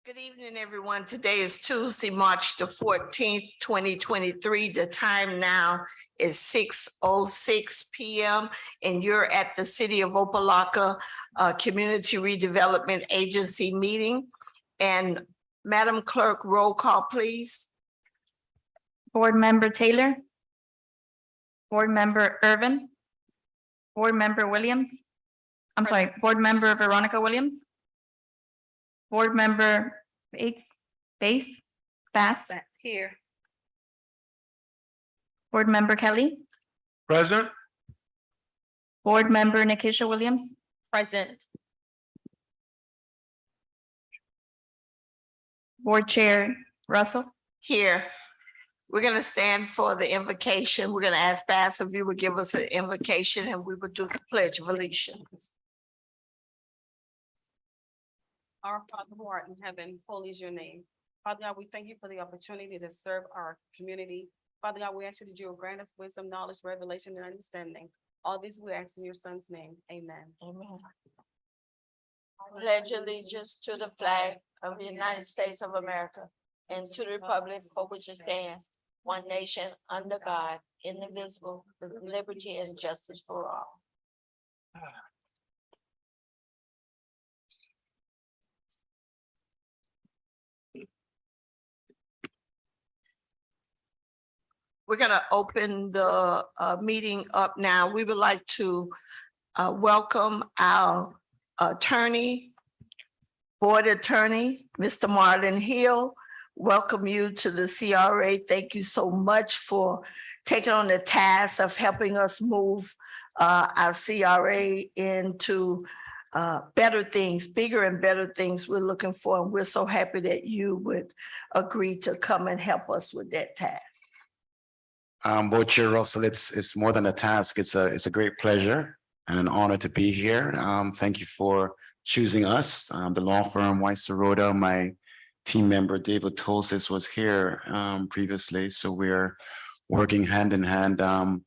Good evening, everyone. Today is Tuesday, March the 14th, 2023. The time now is 6:06 p.m. and you're at the City of Opa-locka Community Redevelopment Agency meeting. And Madam Clerk, roll call, please. Board Member Taylor. Board Member Irvin. Board Member Williams. I'm sorry, Board Member Veronica Williams. Board Member Bass. Here. Board Member Kelly. Present. Board Member Nikisha Williams. Present. Board Chair Russell. Here. We're going to stand for the invocation. We're going to ask Bass if you would give us the invocation and we would do the Pledge of Allegiance. Our Father who art in heaven, holy is your name. Father God, we thank you for the opportunity to serve our community. Father God, we ask you that you will grant us wisdom, knowledge, revelation, and understanding. All these we ask in your son's name. Amen. Amen. Pledge allegiance to the flag of the United States of America and to the republic for which it stands, one nation under God, indivisible, with liberty and justice for all. We're going to open the meeting up now. We would like to welcome our board attorney, Mr. Marlon Hill. Welcome you to the CRA. Thank you so much for taking on the task of helping us move our CRA into better things, bigger and better things we're looking for. And we're so happy that you would agree to come and help us with that task. Board Chair Russell, it's more than a task. It's a great pleasure and an honor to be here. Thank you for choosing us. The law firm Weiss Sirota, my team member David Tolsis was here previously, so we're working hand in hand. There are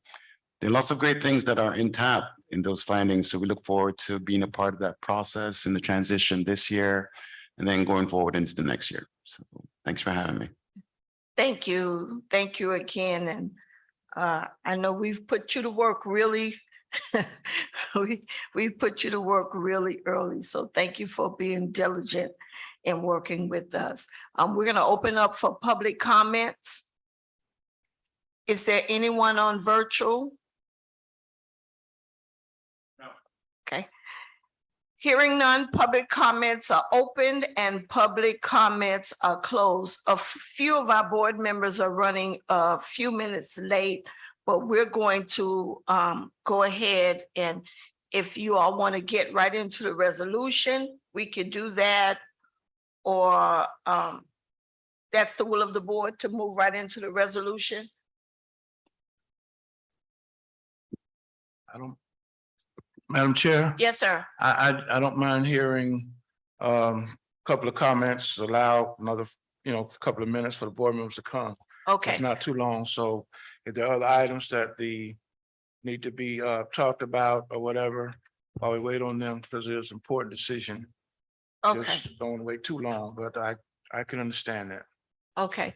lots of great things that are in tap in those findings, so we look forward to being a part of that process in the transition this year and then going forward into the next year. So thanks for having me. Thank you again. And I know we've put you to work really, we put you to work really early. So thank you for being diligent in working with us. We're going to open up for public comments. Is there anyone on virtual? No. Okay. Hearing none, public comments are opened and public comments are closed. A few of our board members are running a few minutes late, but we're going to go ahead, and if you all want to get right into the resolution, we could do that, or that's the will of the board to move right into the resolution. Madam Chair. Yes, sir. I don't mind hearing a couple of comments, allow another, couple of minutes for the board members to come. Okay. It's not too long. So if there are other items that need to be talked about or whatever, while we wait on them, because it's an important decision. Okay. Just don't want to wait too long, but I can understand that. Okay.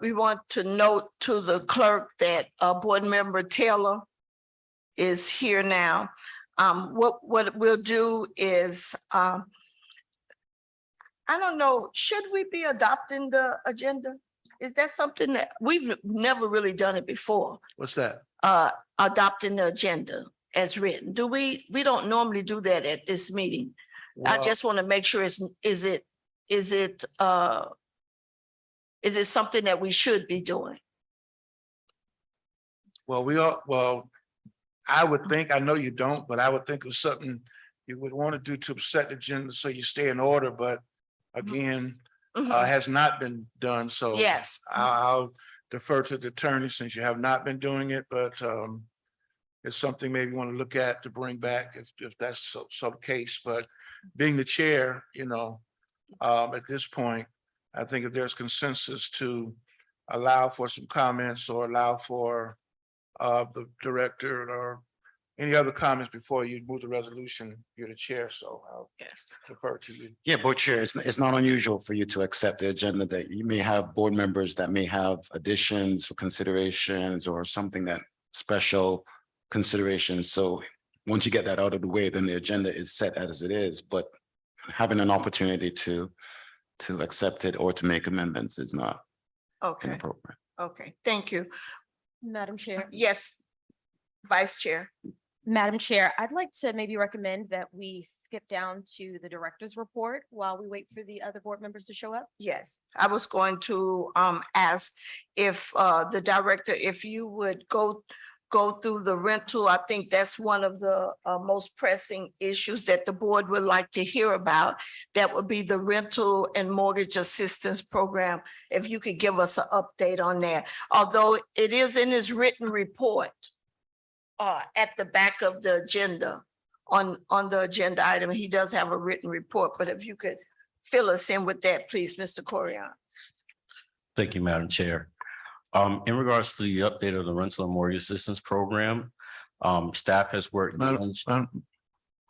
We want to note to the clerk that board member Taylor is here now. What we'll do is, I don't know, should we be adopting the agenda? Is that something that we've never really done it before? What's that? Adopting the agenda as written. Do we don't normally do that at this meeting. I Well, just want to make sure is it something that we should be doing? well, I would think, I know you don't, but I would think of something you would want to do to set the agenda so you stay in order, but again, has not been done. So Yes. I'll defer to the attorney since you have not been doing it, but it's something maybe you want to look at to bring back if that's so the case. But being the chair, at this point, I think if there's consensus to allow for some comments or allow for the director or Any other comments before you move the resolution? You're the chair, so I'll Yes. defer to you. Yeah, Board Chair, it's not unusual for you to accept the agenda that you may have board members that may have additions for considerations or something that special considerations. So once you get that out of the way, then the agenda is set as it is, but having an opportunity to accept it or to make amendments is not Okay, inappropriate. okay, thank you. Madam Chair, Yes, Vice Chair. Madam Chair, I'd like to maybe recommend that we skip down to the director's report while we wait for the other board members to show up. Yes, I was going to ask if the director, if you would go through the rental. I think that's one of the most pressing issues that the board would like to hear about. That would be the rental and mortgage assistance program. If you could give us an update on that, although it is in his written report at the back of the agenda, on the agenda item, he does have a written report, but if you could fill us in with that, please, Mr. Corian. Thank you, Madam Chair. In regards to the update of the rental and mortgage assistance program, staff has worked. Madam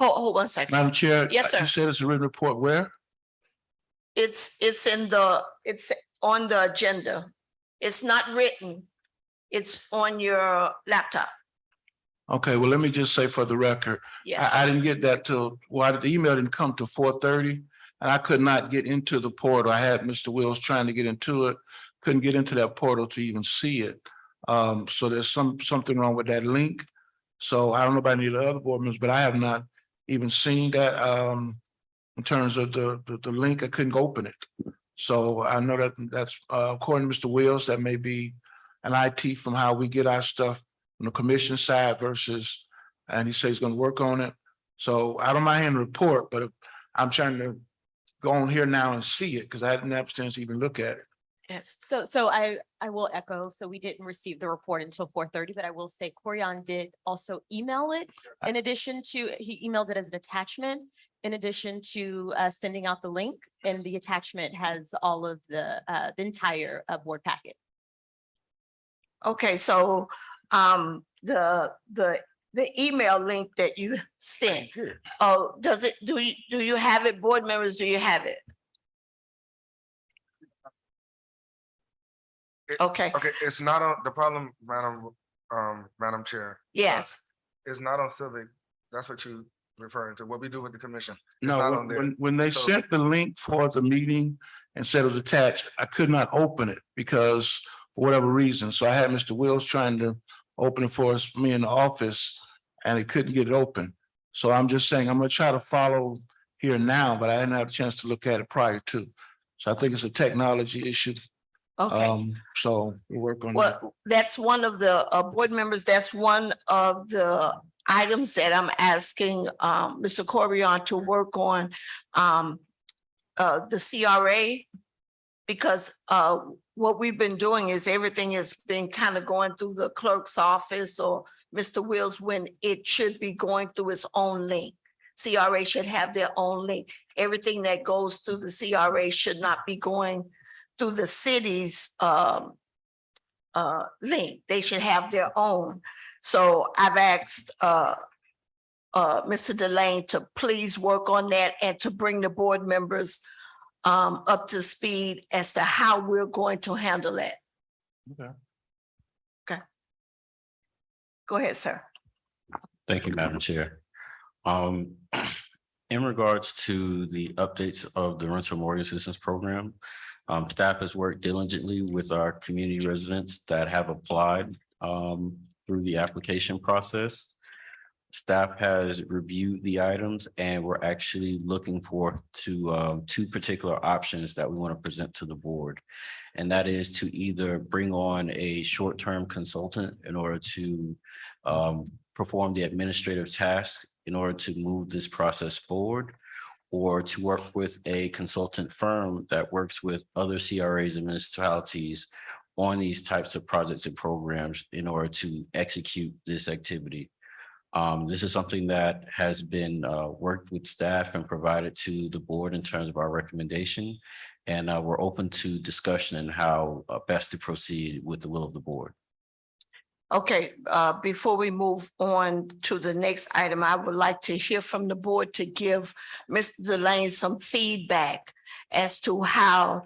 Hold 1 second. Madam Chair. Yes, sir. You said it's a written report where? It's on the agenda. It's not written. It's on your laptop. Okay, well, let me just say for the record, Yes, I sir. didn't get that till, well, the email didn't come till 4:30. And I could not get into the portal. I had Mr. Wills trying to get into it, couldn't get into that portal to even see it. So there's something wrong with that link. So I don't know about any of the other board members, but I have not even seen that in terms of the link. I couldn't open it. So I know that's according to Mr. Wills, that may be an IT from how we get our stuff on the commission side versus, and he says he's gonna work on it. So I don't mind hearing the report, but I'm trying to go on here now and see it because I hadn't had a chance to even look at it. Yes. So I will echo, so we didn't receive the report until 4:30, but I will say Corian did also email it. In addition to, he emailed it as an attachment, in addition to sending out the link, and the attachment has all of the entire board packet. Okay, so the email link that you sent, oh, do you have it, board members, do you have it? Okay, Okay, it's not on, the problem, Madam Chair, yes, is not on civic. That's what you referring to, what we do with the commission. It's No, not on there. when they So- sent the link for the meeting and said it was attached, I could not open it because for whatever reason. So I had Mr. Wills trying to open it for us, me in the office, and he couldn't get it open. So I'm just saying, I'm gonna try to follow here now, but I didn't have a chance to look at it prior to. So I think it's a technology issue. okay. So we'll work on that. Well, that's one of the board members, that's one of the items that I'm asking Mr. Corian to work on. The CRA, because what we've been doing is everything has been kind of going through the clerk's office or Mr. Wills, when it should be going through its own link. CRA should have their own link. Everything that goes through the CRA should not be going through the city's link. They should have their own. So I've asked Mr. Delane to please work on that and to bring the board members up to speed as to how we're going to handle that. Okay. Okay. Go ahead, sir. Thank you, Madam Chair. In regards to the updates of the rental mortgage assistance program, staff has worked diligently with our community residents that have applied through the application process. Staff has reviewed the items and we're actually looking for two particular options that we want to present to the board. And that is to either bring on a short-term consultant in order to perform the administrative tasks in order to move this process forward, or to work with a consultant firm that works with other CRAs and municipalities on these types of projects and programs in order to execute this activity. This is something that has been worked with staff and provided to the board in terms of our recommendation. And we're open to discussion and how best to proceed with the will of the board. Okay, before we move on to the next item, I would like to hear from the board to give Mr. Delane some feedback as to how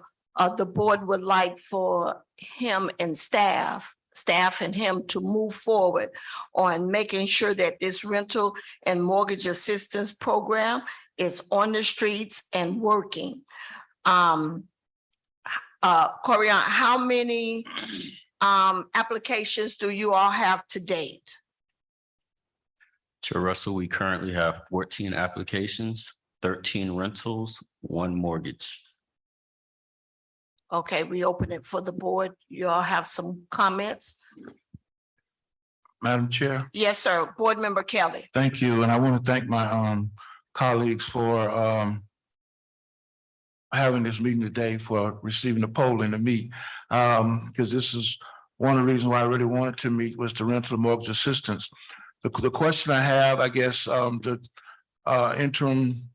the board would like for him and staff and him to move forward on making sure that this rental and mortgage assistance program is on the streets and working. Corian, how many applications do you all have to date? Chair Russell, we currently have 14 applications, 13 rentals, 1 mortgage. Okay, we open it for the board. You all have some comments? Madam Chair, Yes, sir. Board Member Kelly. thank you. And I want to thank my colleagues for having this meeting today, for receiving the polling to meet. Because this is one of the reasons why I really wanted to meet, was the rental mortgage assistance. The question I have, I guess, the interim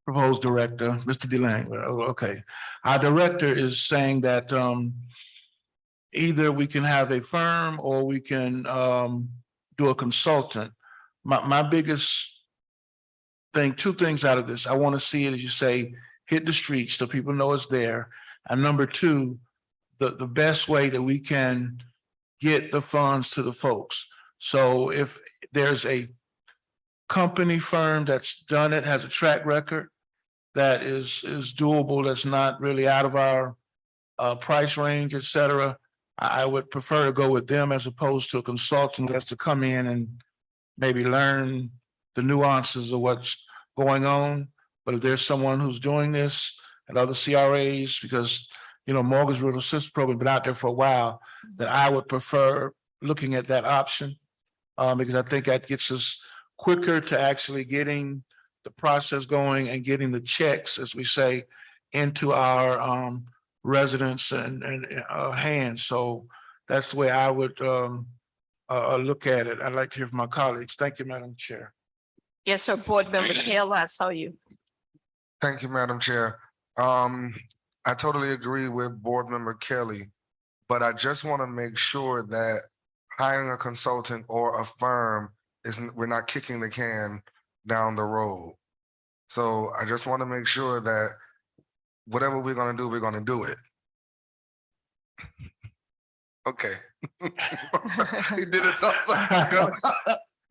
proposed director, Mr. Delane, okay. Our director is saying that either we can have a firm or we can do a consultant. My biggest thing, 2 things out of this, I want to see it, as you say, hit the streets so people know it's there. And number 2, the best way that we can get the funds to the folks. So if there's a company firm that's done it, has a track record that is doable, that's not really out of our price range, et cetera, I would prefer to go with them as opposed to a consultant that's to come in and maybe learn the nuances of what's going on. But if there's someone who's doing this at other CRAs, because, mortgage rental assistance program been out there for a while, that I would prefer looking at that option. Because I think that gets us quicker to actually getting the process going and getting the checks, as we say, into our residents and hands. So that's the way I would look at it. I'd like to hear from my colleagues. Thank you, Madam Chair. Yes, sir. Board Member Taylor, I saw you. Thank you, Madam Chair. I totally agree with Board Member Kelly, but I just want to make sure that hiring a consultant or a firm we're not kicking the can down the road. So I just want to make sure that whatever we're going to do, we're going to do it. Okay. He did it.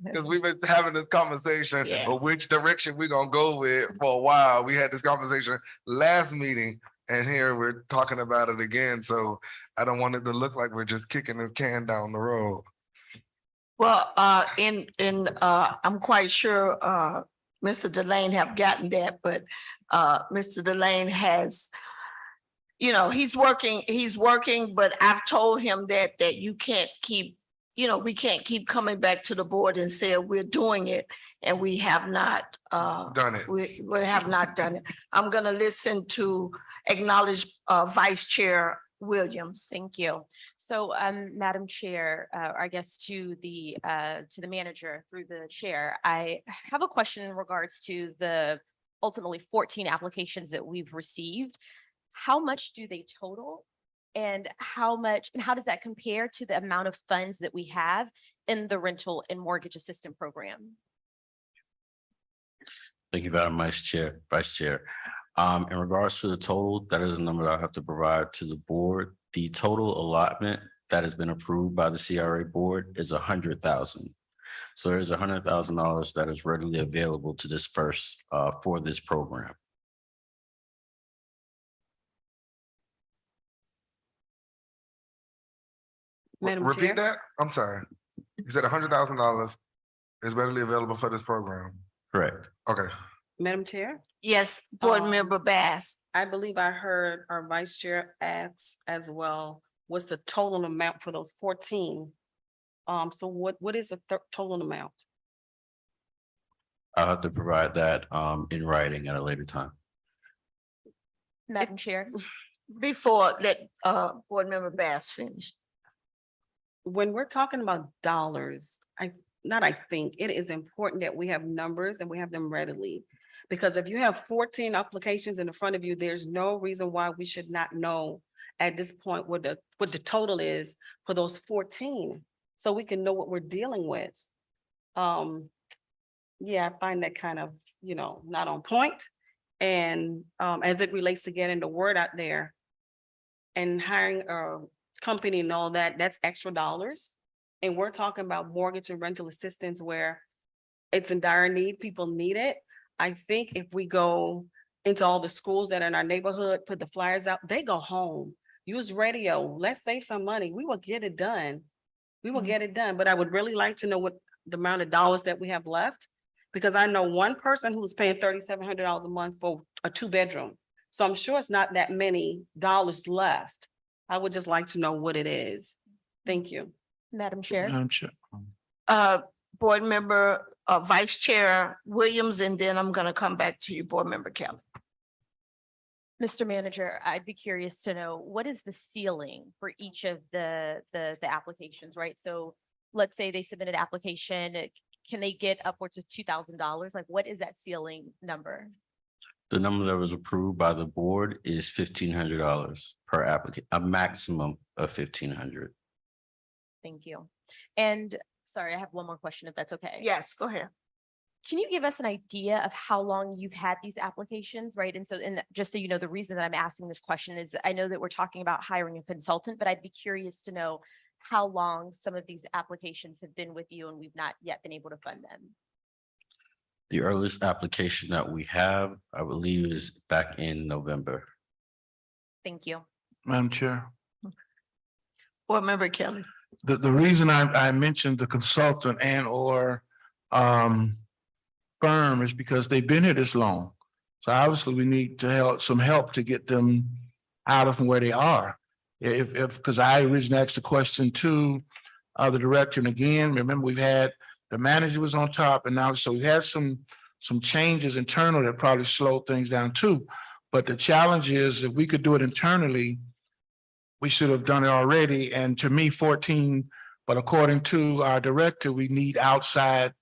Because we've been having this conversation Yes. of which direction we're gonna go with for a while. We had this conversation last meeting, and here we're talking about it again. So I don't want it to look like we're just kicking the can down the road. Well, I'm quite sure Mr. Delane have gotten that, but Mr. Delane has, he's working, but I've told him that you can't keep, we can't keep coming back to the board and say we're doing it, and we have not Done it. we have not done it. I'm gonna listen to acknowledge Vice Chair Williams. Thank you. So, Madam Chair, I guess to the manager through the chair, I have a question in regards to the ultimately 14 applications that we've received. How much do they total? And how does that compare to the amount of funds that we have in the rental and mortgage assistance program? Thank you, Madam Vice Chair. In regards to the total, that is a number I have to provide to the board. The total allotment that has been approved by the CRA board is $100,000. So there's $100,000 that is readily available to disperse for this program. Madam Repeat Chair? that? I'm sorry. You said $100,000 is readily available for this program. Correct. Okay. Madam Chair, Yes, Board Member Bass. I believe I heard our Vice Chair ask as well, what's the total amount for those 14? So what is the total amount? I'll have to provide that in writing at a later time. Madam Chair? Before let Board Member Bass finish. When we're talking about dollars, I think it is important that we have numbers and we have them readily. Because if you have 14 applications in front of you, there's no reason why we should not know at this point what the total is for those 14, so we can know what we're dealing with. Yeah, I find that kind of, not on point. And as it relates to getting the word out there and hiring a company and all that, that's extra dollars. And we're talking about mortgage and rental assistance where it's in dire need, people need it. I think if we go into all the schools that are in our neighborhood, put the flyers out, they go home, use radio, let's save some money. We will get it done. We will get it done, but I would really like to know what the amount of dollars that we have left. Because I know one person who's paying $3,700 a month for a 2-bedroom. So I'm sure it's not that many dollars left. I would just like to know what it is. Thank you. Madam Chair. Madam Chair. Board Member, Vice Chair Williams, and then I'm gonna come back to you, Board Member Kelly. Mr. Manager, I'd be curious to know, what is the ceiling for each of the applications, right? So let's say they submit an application, can they get upwards of $2,000? Like, what is that ceiling number? The number that was approved by the board is $1,500 per applicant, a maximum of $1,500. Thank you. And sorry, I have one more question if that's okay. Yes, go ahead. Can you give us an idea of how long you've had these applications, right? And so, just so you know, the reason that I'm asking this question is I know that we're talking about hiring a consultant, but I'd be curious to know how long some of these applications have been with you and we've not yet been able to fund them. The earliest application that we have, I believe, is back in November. Thank you. Madam Chair. Board Member Kelly. The reason I mentioned the consultant and or firm is because they've been here this long. So obviously we need to some help to get them out of where they are. Because I originally asked the question to the director, and again, remember we've had the manager was on top, and now so we've had some changes internal that probably slowed things down too. But the challenge is if we could do it internally, we should have done it already. And to me, 14, but according to our director, we need outside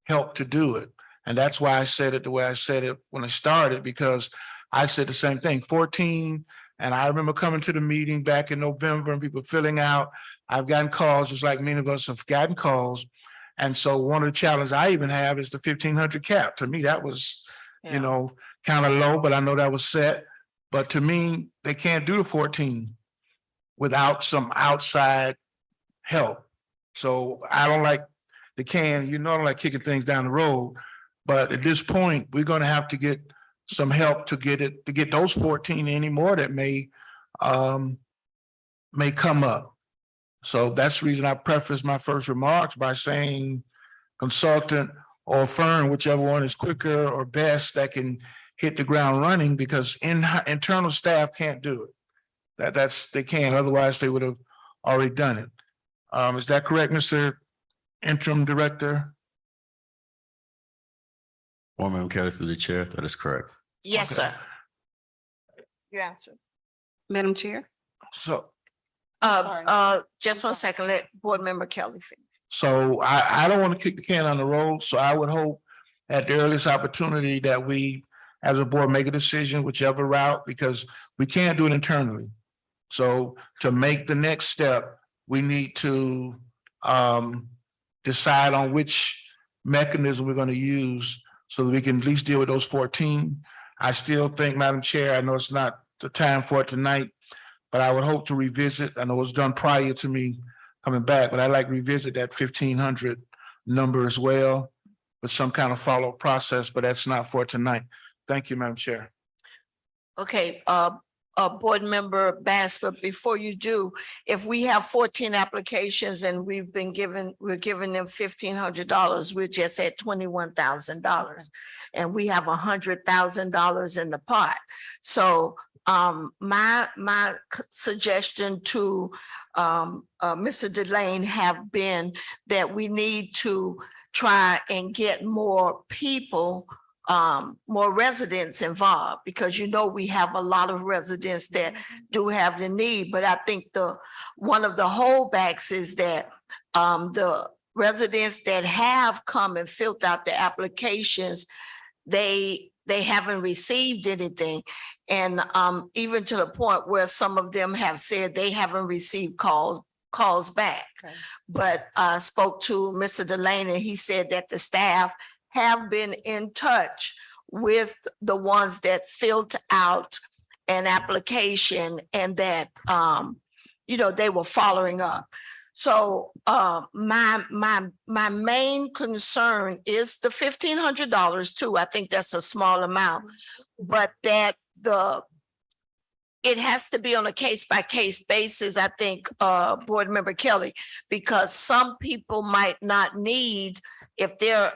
help to do it. And that's why I said it the way I said it when I started, because I said the same thing, 14. And I remember coming to the meeting back in November and people filling out. I've gotten calls, just like many of us have gotten calls. And so one of the challenges I even have is the 1,500 cap. To me, that was, kind of low, but I know that was set. But to me, they can't do the 14 without some outside help. So I don't like I don't like kicking things down the road. But at this point, we're going to have to get some help to get those 14 anymore that may come up. So that's the reason I prefaced my first remarks by saying consultant or firm, whichever one is quicker or best that can hit the ground running, because internal staff can't do it. They can't, otherwise they would have already done it. Is that correct, Mr. Interim Director? Board Member Kelly, through the chair, that is correct. Yes, Okay. sir. You answered. Madam Chair? So Just one second, let Board Member Kelly finish. So I don't want to kick the can on the road, so I would hope at the earliest opportunity that we, as a board, make a decision whichever route, because we can't do it internally. So to make the next step, we need to decide on which mechanism we're going to use so that we can at least deal with those 14. I still think, Madam Chair, I know it's not the time for it tonight, but I would hope to revisit. I know it was done prior to me coming back, but I'd like to revisit that 1,500 number as well with some kind of follow-up process, but that's not for tonight. Thank you, Madam Chair. Okay, Board Member Bass, but before you do, if we have 14 applications and we're giving them $1,500, we're just at $21,000. And we have $100,000 in the pot. So my suggestion to Mr. Delane have been that we need to try and get more people, more residents involved, because we have a lot of residents that do have the need. But I think one of the holdbacks is that the residents that have come and filled out the applications, they they haven't received anything. And even to the point where some of them have said they haven't received calls back. Okay. But I spoke to Mr. Delaney, and he said that the staff have been in touch with the ones that filled out an application and that, they were following up. So my main concern is the $1,500 too. I think that's a small amount, but that it has to be on a case by case basis, I think, Board Member Kelly, because some people might not need, if their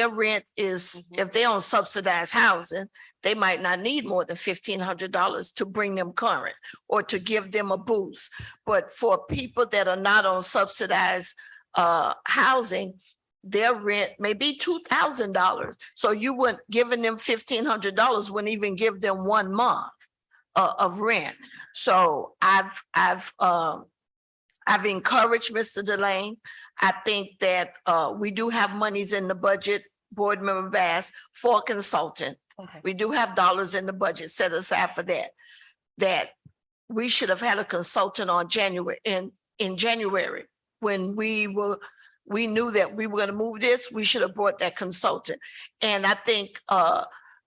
rent is, if they're on subsidized housing, they might not need more than $1,500 to bring them current or to give them a boost. But for people that are not on subsidized housing, their rent may be $2,000. So you wouldn't, giving them $1,500 wouldn't even give them 1 month of rent. So I've encouraged Mr. Delane. I think that we do have monies in the budget, Board Member Bass, for a consultant. Okay. We do have dollars in the budget set aside for that we should have had a consultant on January, in January, when we knew that we were going to move this, we should have brought that consultant. And I think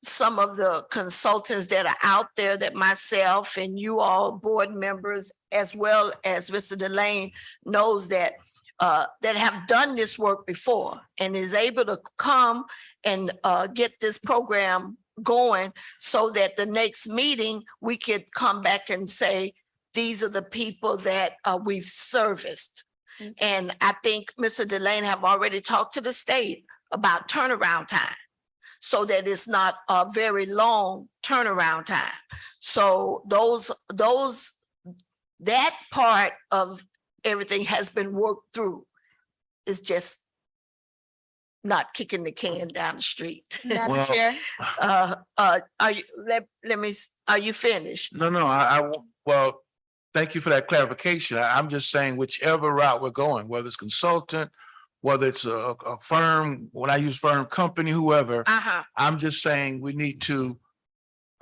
some of the consultants that are out there that myself and you all board members, as well as Mr. Delane, knows that have done this work before and is able to come and get this program going so that the next meeting we could come back and say, these are the people that we've serviced. Mm-hmm. And I think Mr. Delane have already talked to the state about turnaround time, so that it's not a very long turnaround time. So that part of everything has been worked through. It's just not kicking the can down the street. Madam Well- Chair, Are you, are you finished? No, well, thank you for that clarification. I'm just saying whichever route we're going, whether it's consultant, whether it's a firm, when I use firm, company, whoever, I'm just saying we need to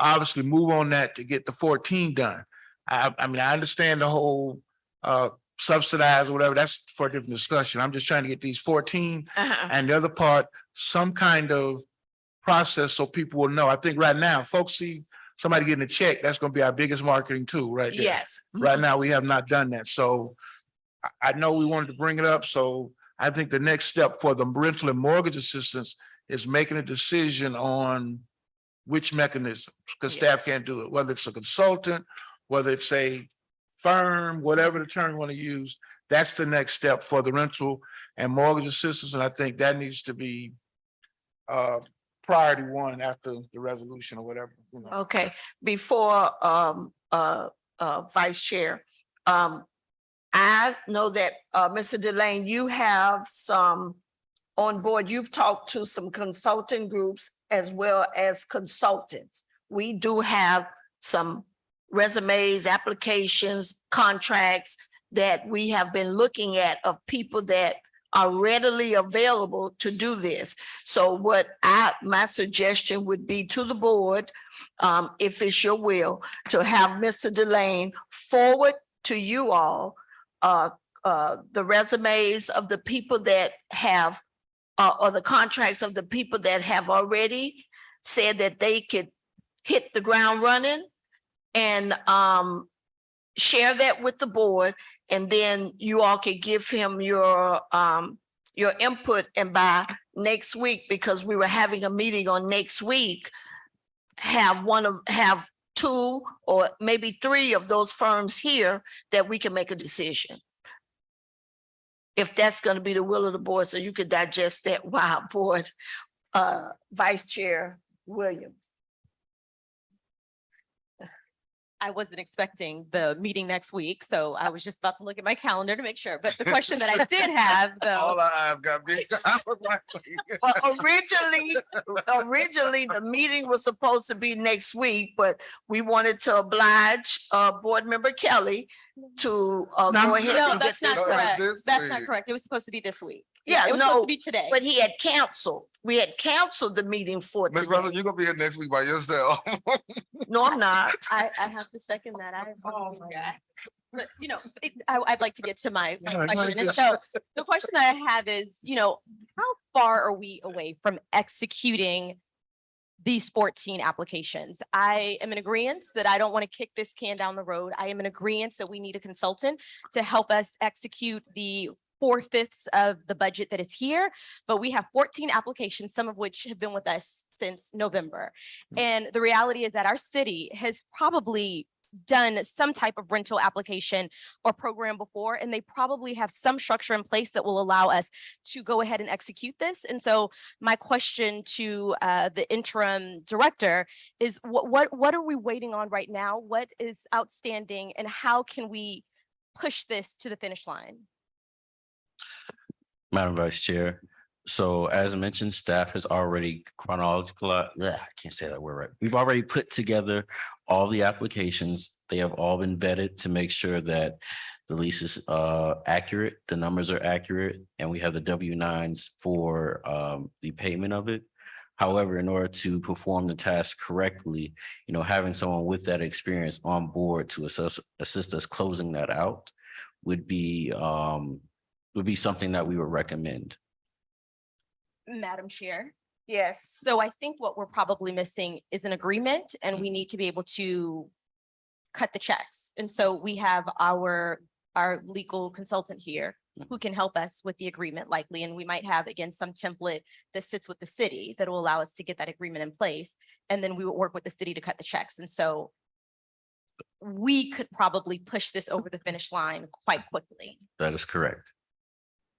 obviously move on that to get the 14 done. I mean, I understand the whole subsidized or whatever, that's for a different discussion. I'm just trying to get these 14 and the other part, some kind of process so people will know. I think right now, folks see somebody getting a check, that's going to be our biggest marketing tool right there. Yes. Right now, we have not done that. So I know we wanted to bring it up. So I think the next step for the rental and mortgage assistance is making a decision on which mechanism, because staff Yes. can't do it, whether it's a consultant, whether it's a firm, whatever the term you want to use. That's the next step for the rental and mortgage assistance. And I think that needs to be priority one after the resolution or whatever. You know. Okay, before Vice Chair, I know that Mr. Delane, you have some on board, you've talked to some consulting groups as well as consultants. We do have some resumes, applications, contracts that we have been looking at of people that are readily available to do this. So my suggestion would be to the board, if it's your will, to have Mr. Delane forward to you all the resumes of the people that have or the contracts of the people that have already said that they could hit the ground running, and share that with the board, and then you all could give him your input, and by next week, because we were having a meeting on next week, have 2 or maybe 3 of those firms here that we can make a decision. If that's going to be the will of the board, so you could digest that while board, Vice Chair Williams. I wasn't expecting the meeting next week, so I was just about to look at my calendar to make sure. But the question that I did have, though, All I've got big. I was like, Well, originally the meeting was supposed to be next week, but we wanted to oblige Board Member Kelly to go ahead no, and get that's not this No, done. correct. this That's not week. correct. It was supposed to be this week. Yeah, It was supposed no, to be today. but he had canceled. We had canceled the meeting for Ms. Russell, today. you're gonna be here next week by yourself. No, I'm not. I have to second that. But, I'd like to get to my question. And so the question that I have is, how far are we away from executing these 14 applications? I am in agreement that I don't want to kick this can down the road. I am in agreement that we need a consultant to help us execute the 4/5 of the budget that is here, but we have 14 applications, some of which have been with us since November. And the reality is that our city has probably done some type of rental application or program before, and they probably have some structure in place that will allow us to go ahead and execute this. And so my question to the interim director is what are we waiting on right now? What is outstanding, and how can we push this to the finish line? Madam Vice Chair, so as mentioned, staff has already I can't say that word right. We've already put together all the applications. They have all been vetted to make sure that the lease is accurate, the numbers are accurate, and we have the W-9s for the payment of it. However, in order to perform the task correctly, having someone with that experience on board to assist us closing that out would be something that we would recommend. Madam Chair. Yes. So I think what we're probably missing is an agreement, and we need to be able to cut the checks. And so we have our legal consultant here who can help us with the agreement likely. And we might have, again, some template that sits with the city that will allow us to get that agreement in place. And then we will work with the city to cut the checks. And so we could probably push this over the finish line quite quickly. That is correct.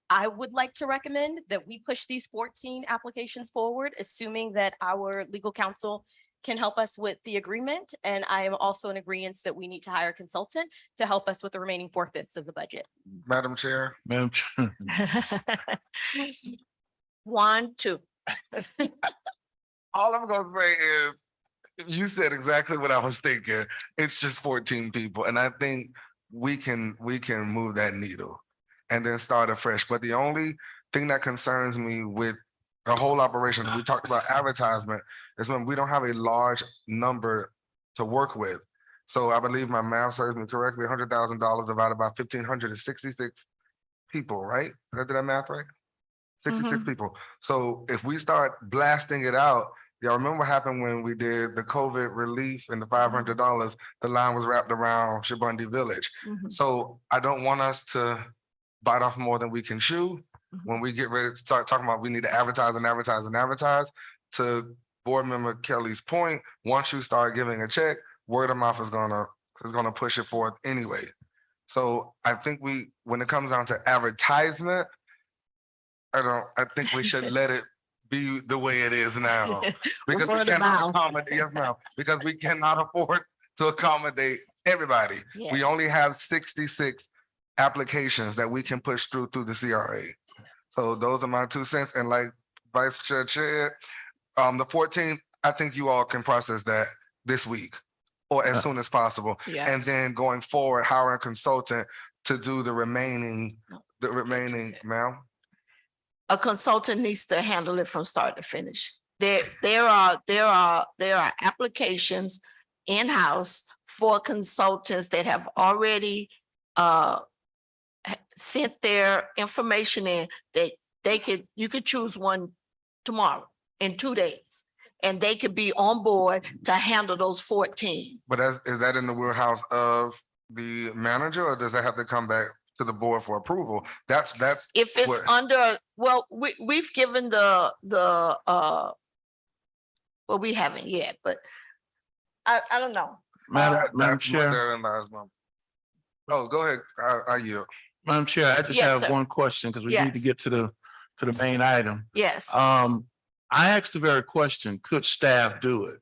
I would like to recommend that we push these 14 applications forward, assuming that our legal counsel can help us with the agreement. And I am also in agreement that we need to hire a consultant to help us with the remaining 4/5 of the budget. Madam Chair, Madam Chair, 1, 2. all I'm gonna say is, you said exactly what I was thinking. It's just 14 people, and I think we can move that needle and then start afresh. But the only thing that concerns me with the whole operation, we talked about advertisement, is when we don't have a large number to work with. So I believe my math serves me correctly, $100,000 divided by 1,500 is 66 people, right? Did I do that math right? 66 people. So if we start blasting it out, y'all remember what happened when we did the COVID relief and the $500, the line was wrapped around Shabundi Village. So I don't want us to bite off more than we can chew. When we get ready to start talking about, we need to advertise and advertise and advertise. To Board Member Kelly's point, once you start giving a check, word of mouth is gonna push it forth anyway. So I think when it comes down to advertisement, I think we should let it be the way it is now. Because we cannot accommodate, yes, ma'am, because we cannot afford to accommodate everybody. We only have 66 applications that we can push through the CRA. So those are my 2 cents. And like Vice Chair said, the 14th, I think you all can process that this week or as soon as possible. Yeah. And then going forward, hire a consultant to do the remaining, ma'am. A consultant needs to handle it from start to finish. There are applications in-house for consultants that have already sent their information in, that you could choose one tomorrow in 2 days, and they could be on board to handle those 14. But is that in the wheelhouse of the manager, or does that have to come back to the board for approval? That's If it's what- under, well, we've given the well, we haven't yet, but I don't know. Madam that's what Chair, therein lies, ma'am. Oh, go ahead. I yield. Madam Chair, I just Yes, have sir. one question because we need to Yes. get to the main item. Yes. I asked the very question, could staff do it?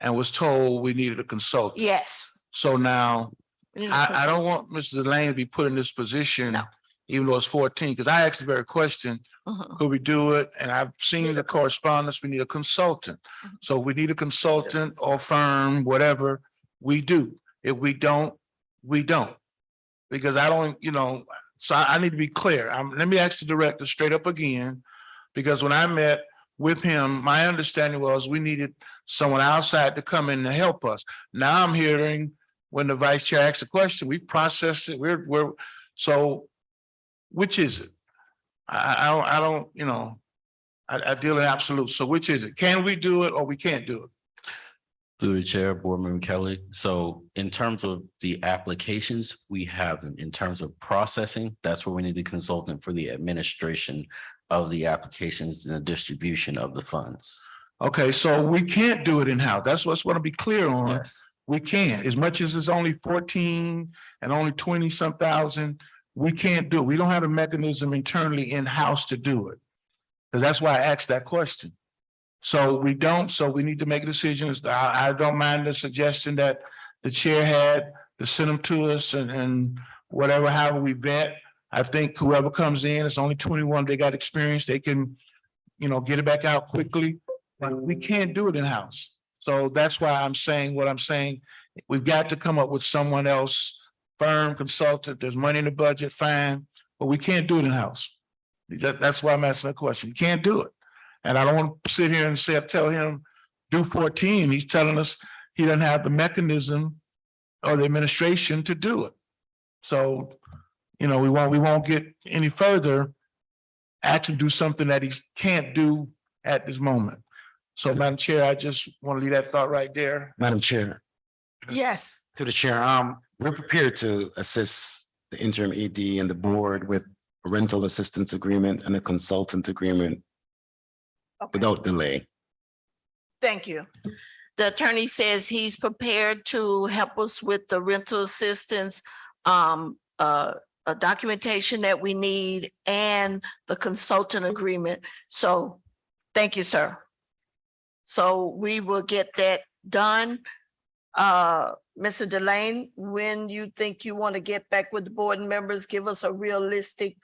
And was told we needed a consultant. Yes. So now, We need a I don't consultant. want Mr. Delane to be put in this position, No. even though it's 14, because I asked the very question, Mhm. could we do it? And I've seen the correspondence, we need a consultant. So if we need a consultant or firm, whatever, we do. If we don't, we don't. Because I don't, So I need to be clear. Let me ask the director straight up again, because when I met with him, my understanding was we needed someone outside to come in to help us. Now I'm hearing when the vice chair asked the question, we processed it, so which is it? I don't, you know, I deal in absolutes. So which is it? Can we do it or we can't do it? Through the chair, Board Member Kelly. So in terms of the applications, we have them. In terms of processing, that's where we need a consultant for the administration of the applications and the distribution of the funds. Okay, so we can't do it in-house. That's what I want to be clear on. Yes. We can't, as much as it's only 14 and only 20 some thousand, we can't do it. We don't have a mechanism internally in-house to do it. Because that's why I asked that question. So we don't, so we need to make a decision. I don't mind the suggestion that the chair had to send them to us and whatever, however we vet. I think whoever comes in, it's only 21, they got experience, they can, you know, get it back out quickly. But we can't do it in-house. So that's why I'm saying what I'm saying. We've got to come up with someone else, firm, consultant, there's money in the budget, fine, but we can't do it in-house. That's why I'm asking that question. You can't do it. And I don't want to sit here and tell him, do 14. He's telling us he doesn't have the mechanism or the administration to do it. So, you know, we won't get any further. Actually do something that he can't do at this moment. So, Madam Chair, I just want to leave that thought right there. Madam Chair, Yes, to the chair, we're prepared to assist the interim ED and the board with a rental assistance agreement and a consultant agreement okay, without delay. thank you. The attorney says he's prepared to help us with the rental assistance, a documentation that we need and the consultant agreement. So, thank you, sir. So we will get that done. Mr. Delane, when you think you want to get back with the board members, give us a realistic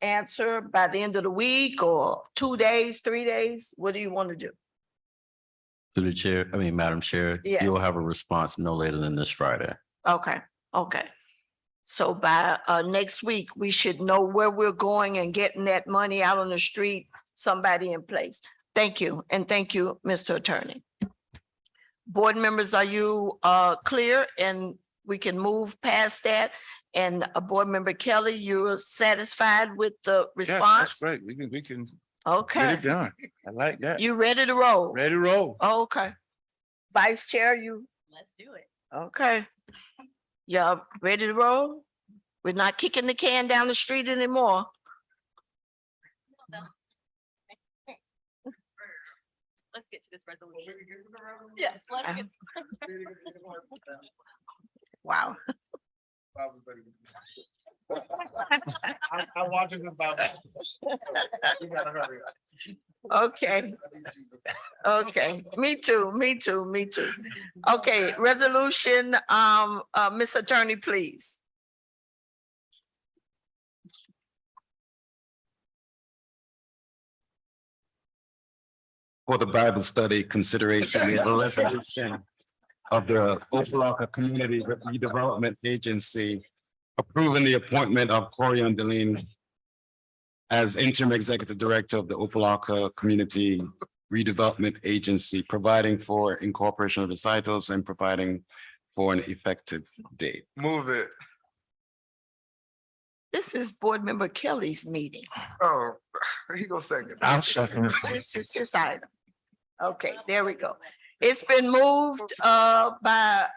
answer by the end of the week or 2 days, 3 days? What do you want to do? Through the chair, Madam Chair, Yes. you'll have a response no later than this Friday. Okay, okay. So by next week, we should know where we're going and getting that money out on the street, somebody in place. Thank you, and thank you, Mr. Attorney. Board members, are you clear and we can move past that? And Board Member Kelly, you're satisfied with the Yeah, that's response? great. We can get Okay, it done. I like that. you ready to roll? Ready to roll. Okay. Vice Chair, you, Let's do it. okay. Y'all ready to roll? We're not kicking the can down the street anymore. Let's get to this resolution. Yes, let's get. Wow. I'm watching this about that. We gotta hurry up. Okay, okay. Me too, me too, me too. Okay, resolution, Ms. Attorney, please. For the Bible study consideration of a resolution of the Opa-locka Community Redevelopment Agency approving the appointment of Corian Deline as interim executive director of the Opa-locka Community Redevelopment Agency, providing for incorporation of recitals and providing for an effective date. Move it. This is Board Member Kelly's meeting. Oh, he goes second. I'll second it. This is his item. Okay, there we go. It's been moved by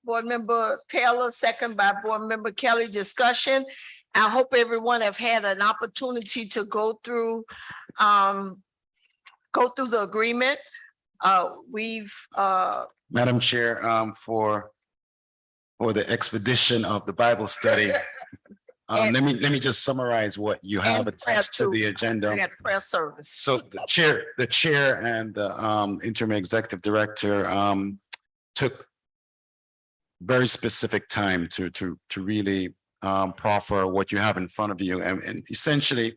Board Member Taylor, second by Board Member Kelly. Discussion. I hope everyone have had an opportunity to go through the agreement. Madam Chair, for the expedition of the Bible study, let me just summarize what you have And attached to the agenda. We got press service. So the chair and the interim executive director took very specific time to really proffer what you have in front of you. And essentially,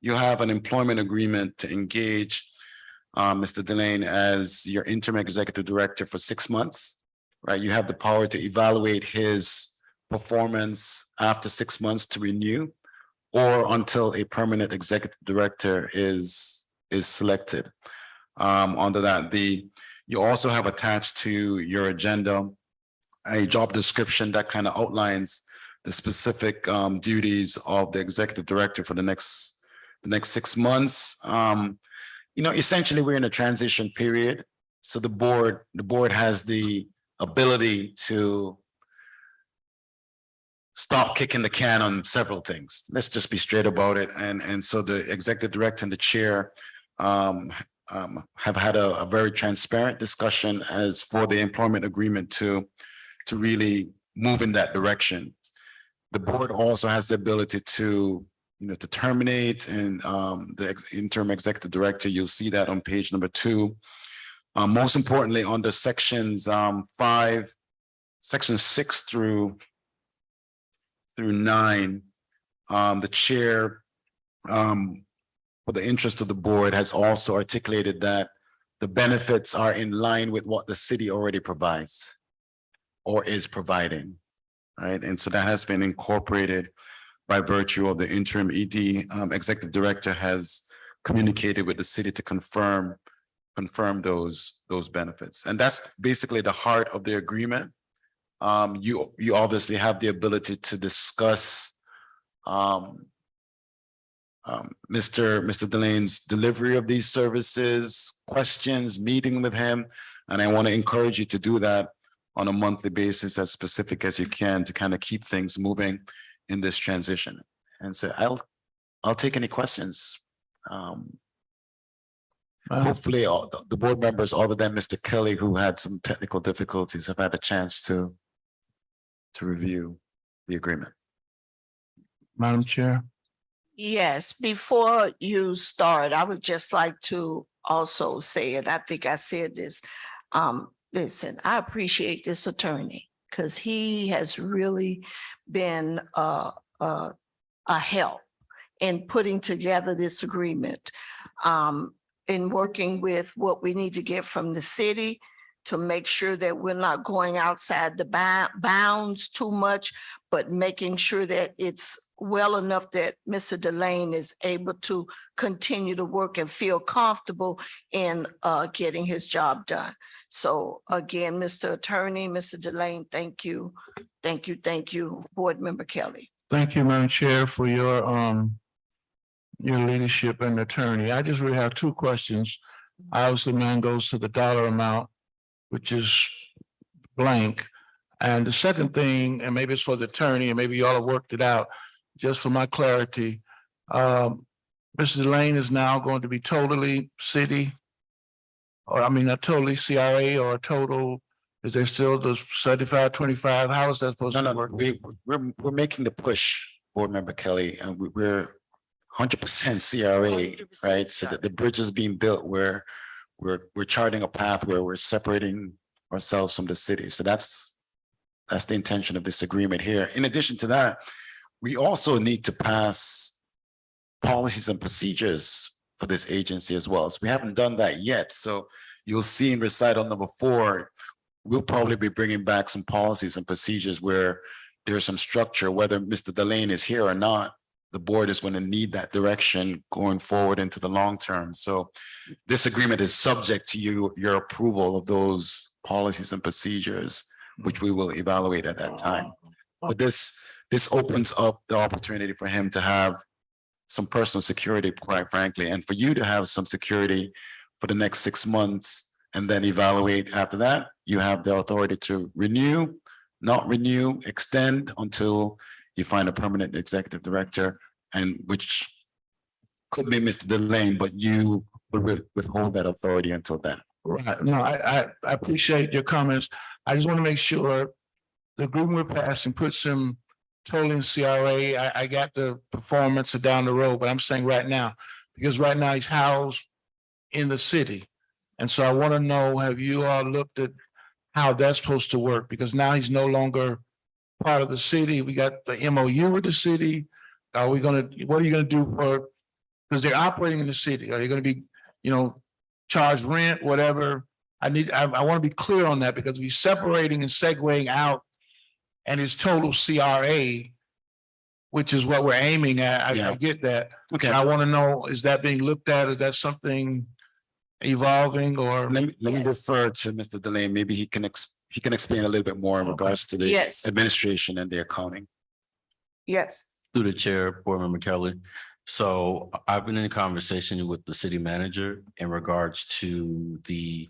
you have an employment agreement to engage Mr. Delane as your interim executive director for 6 months, right? You have the power to evaluate his performance after 6 months to renew, or until a permanent executive director is selected. Under that, you also have attached to your agenda a job description that kind of outlines the specific duties of the executive director for the next 6 months. Essentially, we're in a transition period. So the board has the ability to stop kicking the can on several things. Let's just be straight about it. And so the executive director and the chair have had a very transparent discussion as for the employment agreement to really move in that direction. The board also has the ability to terminate and the interim executive director. You'll see that on page number 2. Most importantly, under sections 6 through 9, the chair, for the interest of the board, has also articulated that the benefits are in line with what the city already provides or is providing, right? And so that has been incorporated by virtue of the interim ED. Executive director has communicated with the city to confirm those benefits. And that's basically the heart of the agreement. You obviously have the ability to discuss Mr. Delane's delivery of these services, questions, meeting with him. And I want to encourage you to do that on a monthly basis, as specific as you can, to kind of keep things moving in this transition. And so I'll take any questions. Hopefully all the board members, other than Mr. Kelly, who had some technical difficulties, have had a chance to review the agreement. Madam Chair. Yes, before you start, I would just like to also say, and I think I said this, listen, I appreciate this attorney because he has really been a help in putting together this agreement, in working with what we need to get from the city to make sure that we're not going outside the bounds too much, but making sure that it's well enough that Mr. Delane is able to continue to work and feel comfortable in getting his job done. So again, Mr. Attorney, Mr. Delane, thank you. Thank you. Thank you, Board Member Kelly. Thank you, Madam Chair, for your leadership and attorney. I just really have 2 questions. Obviously, mine goes to the dollar amount, which is blank. And the second thing, and maybe it's for the attorney, and maybe y'all have worked it out, just for my clarity, Mr. Delane is now going to be totally city, or I mean, not totally CRA, or total, is there still the 75-25? How is that supposed to work? We're making the push, Board Member Kelly, and we're 100% CRA, 100% right? So that the bridge is being built where we're charting a path where we're separating ourselves from the city. So that's the intention of this agreement here. In addition to that, we also need to pass policies and procedures for this agency as well. So we haven't done that yet. So you'll see in recital number 4, we'll probably be bringing back some policies and procedures where there's some structure, whether Mr. Delane is here or not. The board is going to need that direction going forward into the long term. So this agreement is subject to your approval of those policies and procedures, which we will evaluate at that time. But this opens up the opportunity for him to have some personal security, quite frankly, and for you to have some security for the next 6 months, and then evaluate after that. You have the authority to renew, not renew, extend until you find a permanent executive director, and which could be Mr. Delane, but you would withhold that authority until then. Right. No, I appreciate your comments. I just want to make sure the agreement we're passing puts him totally in CRA. I got the performance down the road, but I'm saying right now, because right now he's housed in the city. And so I want to know, have you all looked at how that's supposed to work? Because now he's no longer part of the city. We got the MOU with the city. What are you gonna do for, because they're operating in the city? Are you gonna be, charge rent, whatever? I want to be clear on that, because we're separating and segueing out and his total CRA, which is what we're aiming at. I Yeah. get that. Okay. I want to know, is that being looked at? Is that something evolving or? Let me Yes. defer to Mr. Delane. Maybe he can explain a little bit more in Okay. regards to the Yes. administration and the accounting. Yes. Through the chair, Board Member Kelly. So I've been in conversation with the city manager in regards to the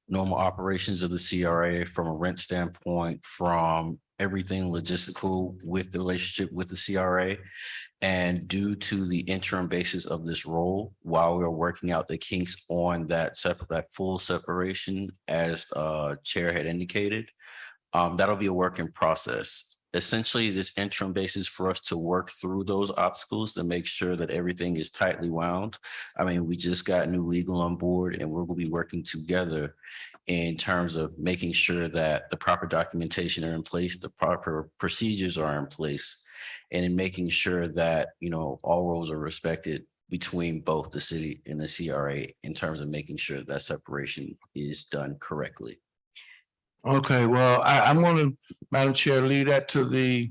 normal operations of the CRA from a rent standpoint, from everything logistical with the relationship with the CRA. And due to the interim basis of this role, while we're working out the kinks on that full separation, as Chair had indicated, that'll be a work in process. Essentially, this interim basis for us to work through those obstacles to make sure that everything is tightly wound. I mean, we just got new legal on board and we're going to be working together in terms of making sure that the proper documentation are in place, the proper procedures are in place, and in making sure that, you know, all roles are respected between both the city and the CRA in terms of making sure that separation is done correctly. Okay, well, I'm going to, Madam Chair, leave that to the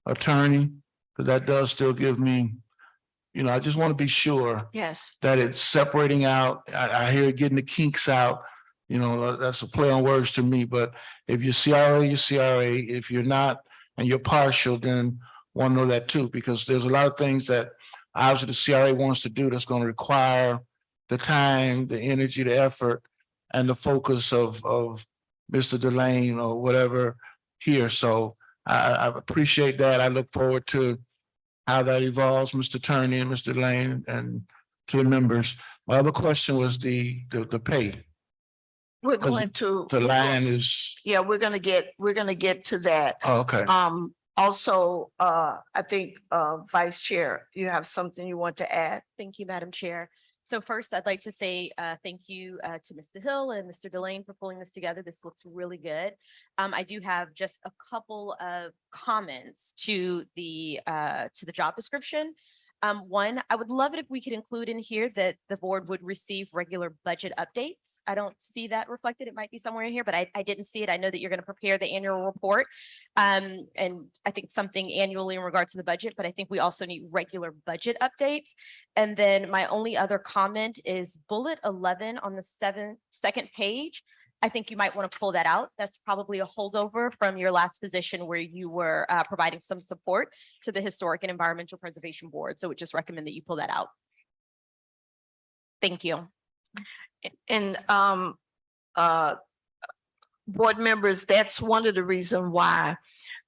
attorney, because that does still give me, you know, I just want to be sure Yes. that it's separating out. I hear getting the kinks out. You know, that's a play on words to me, but if you're CRA, you're CRA. If you're not and you're partial, then want to know that too, because there's a lot of things that obviously the CRA wants to do that's going to require the time, the energy, the effort, and the focus of Mr. Delane or whatever here. So I appreciate that. I look forward to how that evolves, Mr. Attorney and Mr. Delane, and to the members. My other question was the pay. We're Because going to. The line is, Yeah, we're gonna get to that. oh, okay. Also, I think, Vice Chair, you have something you want to add? Thank you, Madam Chair. So first, I'd like to say thank you to Mr. Hill and Mr. Delane for pulling this together. This looks really good. I do have just a couple of comments to the job description. One, I would love it if we could include in here that the board would receive regular budget updates. I don't see that reflected. It might be somewhere in here, but I didn't see it. I know that you're going to prepare the annual report. And I think something annually in regards to the budget, but I think we also need regular budget updates. And then my only other comment is bullet 11 on the second page. I think you might want to pull that out. That's probably a holdover from your last position where you were providing some support to the Historic and Environmental Preservation Board. So we just recommend that you pull that out. Thank you. And board members, that's one of the reasons why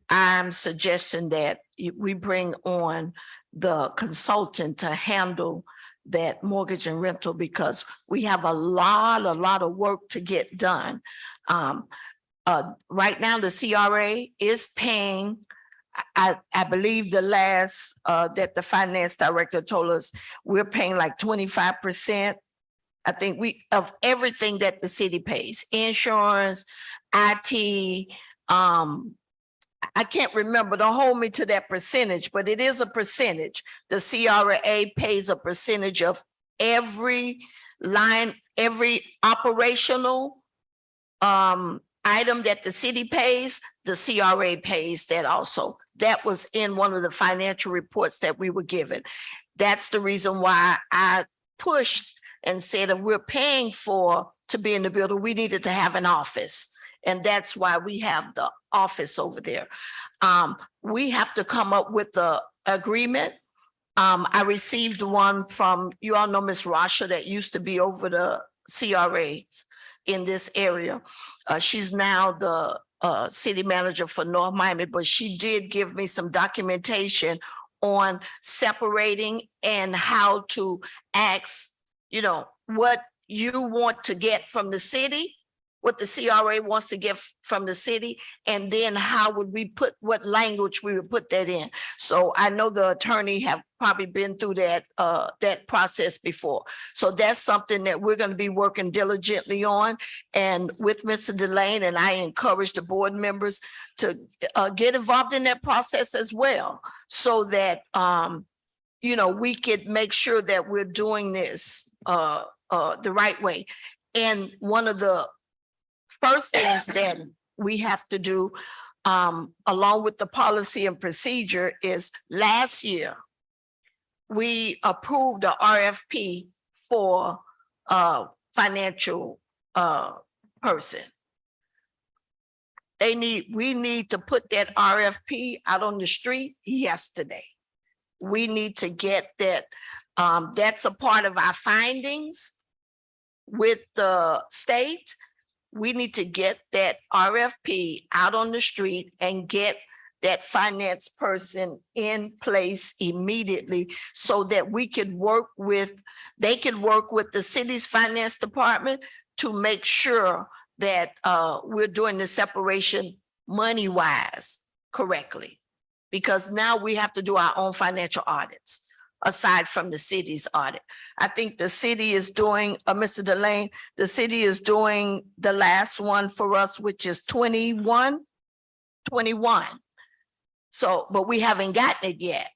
I'm suggesting that we bring on the consultant to handle that mortgage and rental, because we have a lot of work to get done. Right now, the CRA is paying, I believe the last that the finance director told us, we're paying like 25%. I think of everything that the city pays, insurance, IT, I can't remember, don't hold me to that percentage, but it is a percentage. The CRA pays a percentage of every line, every operational item that the city pays, the CRA pays that also. That was in one of the financial reports that we were given. That's the reason why I pushed and said if we're paying to be in the building, we needed to have an office. And that's why we have the office over there. We have to come up with the agreement. I received one from, you all know Ms. Rasha that used to be over the CRAs in this area. She's now the city manager for North Miami, but she did give me some documentation on separating and how to ask, you know, what you want to get from the city, what the CRA wants to get from the city, and then how would we put, what language we would put that in. So I know the attorney have probably been through that process before. So that's something that we're going to be working diligently on, and with Mr. Delane, and I encourage the board members to get involved in that process as well, so that you know, we could make sure that we're doing this the right way. And one of the first things that we have to do, along with the policy and procedure is last year, we approved the RFP for a financial person. We need to put that RFP out on the street yesterday. We need to get that, that's a part of our findings with the state. We need to get that RFP out on the street and get that finance person in place immediately so that we could work with, they can work with the city's finance department to make sure that we're doing the separation money wise correctly. Because now we have to do our own financial audits aside from the city's audit. I think the city is doing, Mr. Delane, the city is doing the last one for us, which is 21. So, but we haven't gotten it yet.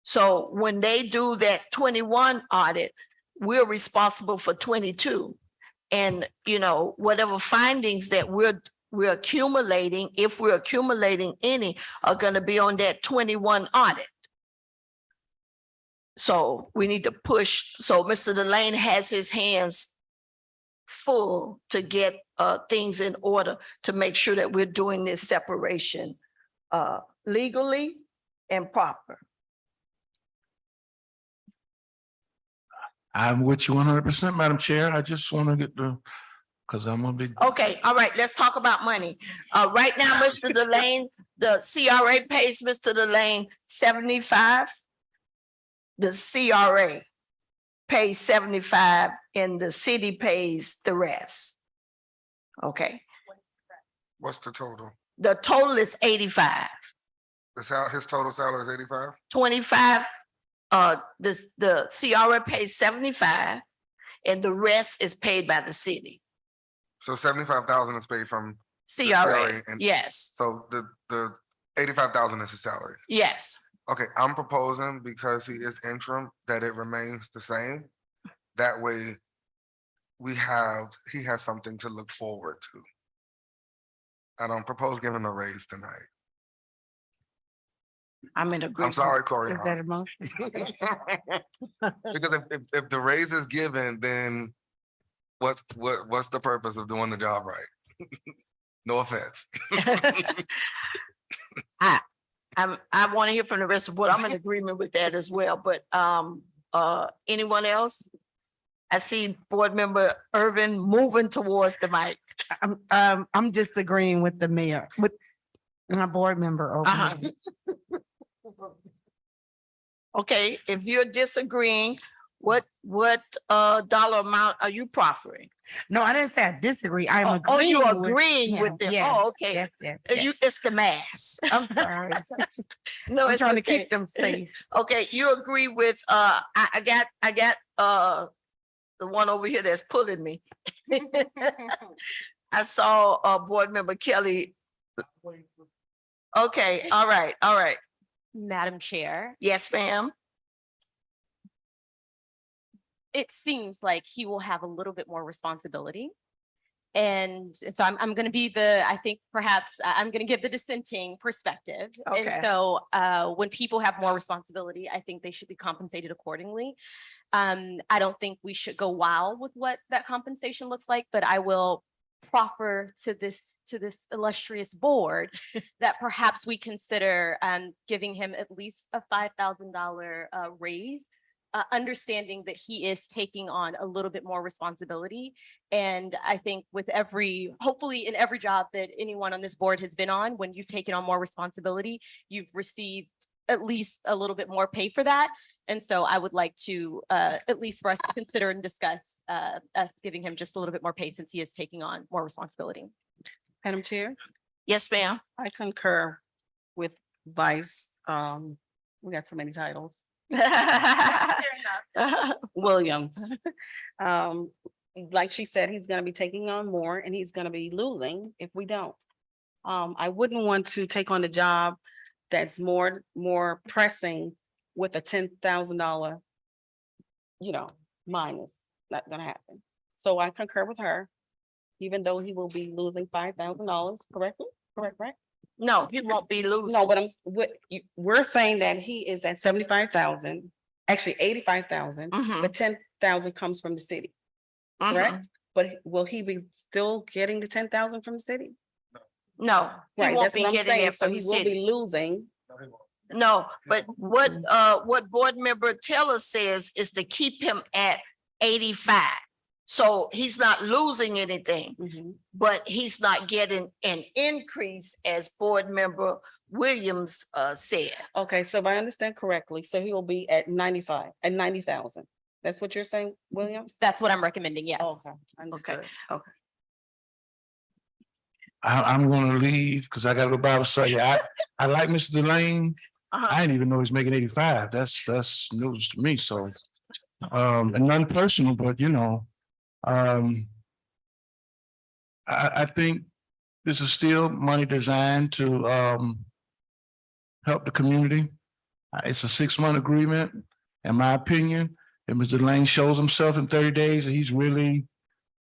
So when they do that 21 audit, we're responsible for 22. And, you know, whatever findings that we're accumulating, if we're accumulating any, are going to be on that 21 audit. So we need to push. So Mr. Delane has his hands full to get things in order to make sure that we're doing this separation legally and proper. I'm with you 100%, Madam Chair. I just want to get the, because I'm gonna be. Okay, all right, let's talk about money. Right now, Mr. Delane, the CRA pays Mr. Delane 75. The CRA pays 75 and the city pays the rest. Okay, What's the total? the total is 85. His total salary is 85? 25, the CRA pays 75 and the rest is paid by the city. So 75,000 is paid from CRA, and- yes, So the 85,000 is his salary. yes. Okay, I'm proposing because he is interim that it remains the same. That way he has something to look forward to. I don't propose giving a raise tonight. I'm in agreement. I'm sorry, Corey. Is that a motion? Because if the raise is given, then what's the purpose of doing the job right? No offense. I want to hear from the rest of the board. I'm in agreement with that as well, but anyone else? I see Board Member Irvin moving towards the mic. I'm just agreeing with the mayor, with my board member. Uh-huh. Okay, if you're disagreeing, what dollar amount are you proffering? No, I didn't say I disagree. I'm Oh, agreeing. you with agreeing with him. them? Yes, Oh, okay. Yes, yes. It's the mass. I'm sorry. No, I'm it's trying to okay. keep them safe. Okay, you agree with, I got the one over here that's pulling me. I saw Board Member Kelly. Okay, all right. Madam Chair, Yes, ma'am. it seems like he will have a little bit more responsibility. And so I'm going to be I think perhaps I'm going to give the dissenting perspective. Okay. And so when people have more responsibility, I think they should be compensated accordingly. I don't think we should go wild with what that compensation looks like, but I will proffer to this illustrious board that perhaps we consider giving him at least a $5,000 raise. Understanding that he is taking on a little bit more responsibility. And I think with hopefully in every job that anyone on this board has been on, when you've taken on more responsibility, you've received at least a little bit more pay for that. And so I would like to, at least for us to consider and discuss us giving him just a little bit more pay since he is taking on more responsibility. Madam Chair, Yes, ma'am. I concur with Vice, we got so many titles. Williams. Like she said, he's gonna be taking on more and he's gonna be losing if we don't. I wouldn't want to take on a job that's more pressing with a $10,000, minus. Not gonna happen. So I concur with her, even though he will be losing $5,000, correct? Correct, right? No, he won't be losing. No, but we're saying that he is at 75,000, actually 85,000, Mhm, but 10,000 comes from the city, mhm. correct? But will he be still getting the 10,000 from the city? No, he Right, won't that's be what I'm getting saying. it So from he the will be city. losing. No, but what board member Taylor says is to keep him at 85. So he's not losing anything, Mhm. but he's not getting an increase as board member Williams said. Okay, so if I understand correctly, so he will be at 95, at 90,000. That's what you're saying, Williams? That's what I'm recommending, yes. Okay, understood. Okay. I'm gonna leave because I gotta go Bible study. I like Mr. Delane. Uh-huh. I didn't even know he's making 85. That's news to me. So, and none personal, but I think this is still money designed to, help the community. It's a 6-month agreement. In my opinion, if Mr. Delane shows himself in 30 days and he's really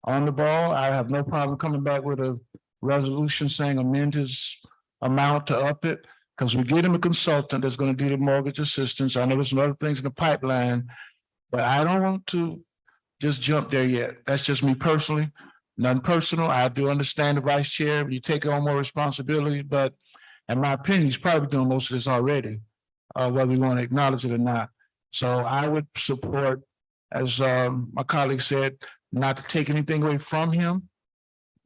on the ball, I have no problem coming back with a resolution saying amend his amount to up it. Because we get him a consultant that's going to do the mortgage assistance. I know there's some other things in the pipeline, but I don't want to just jump there yet. That's just me personally. Nothing personal. I do understand the vice chair. You take on more responsibility, but in my opinion, he's probably doing most of this already, whether we want to acknowledge it or not. So I would support, as my colleague said, not to take anything away from him,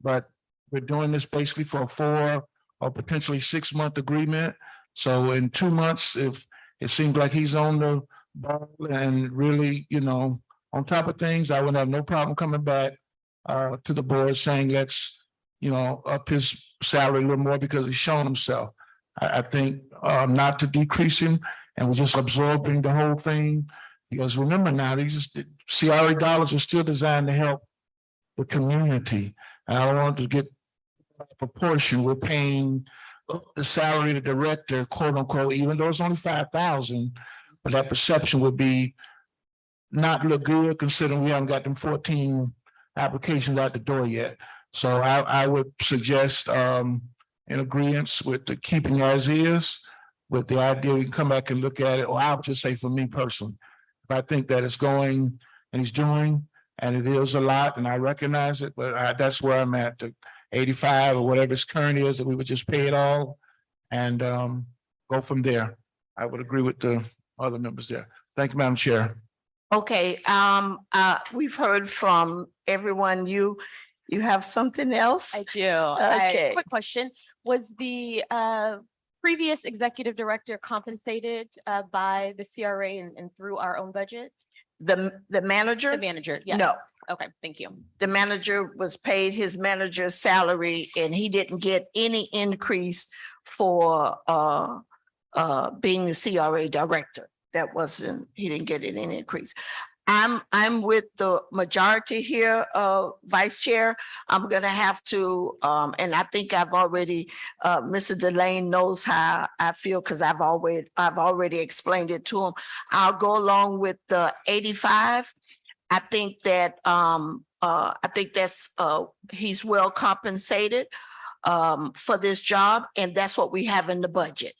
but we're doing this basically for a 4 or potentially 6-month agreement. So in 2 months, if it seems like he's on the ball and really, on top of things, I would have no problem coming back to the board saying, let's, up his salary a little more because he's shown himself. I think not to decrease him, and we're just absorbing the whole thing. Because remember now, these CRA dollars are still designed to help the community. And I don't want to get proportion. We're paying the salary of the director, quote unquote, even though it's only 5,000, but that perception would be not look good considering we haven't got them 14 applications out the door yet. So I would suggest in agreement with the keeping as is, with the idea we can come back and look at it, or I would just say for me personally, if I think that it's going and he's doing, and it is a lot, and I recognize it, but that's where I'm at, the 85 or whatever his current is, that we would just pay it all and go from there. I would agree with the other members there. Thank you, Madam Chair. Okay, we've heard from everyone. You have something else? I do. Okay. Quick question. Was the previous executive director compensated by the CRA and through our own budget? The manager? The manager, yes. No, Okay, thank you. the manager was paid his manager's salary and he didn't get any increase for being the CRA director. That wasn't, he didn't get any increase. I'm with the majority here, Vice Chair. I'm gonna have to, and I think I've already, Mr. Delane knows how I feel because I've already explained it to him. I'll go along with the 85. I think that, that's, he's well compensated for this job, and that's what we have in the budget.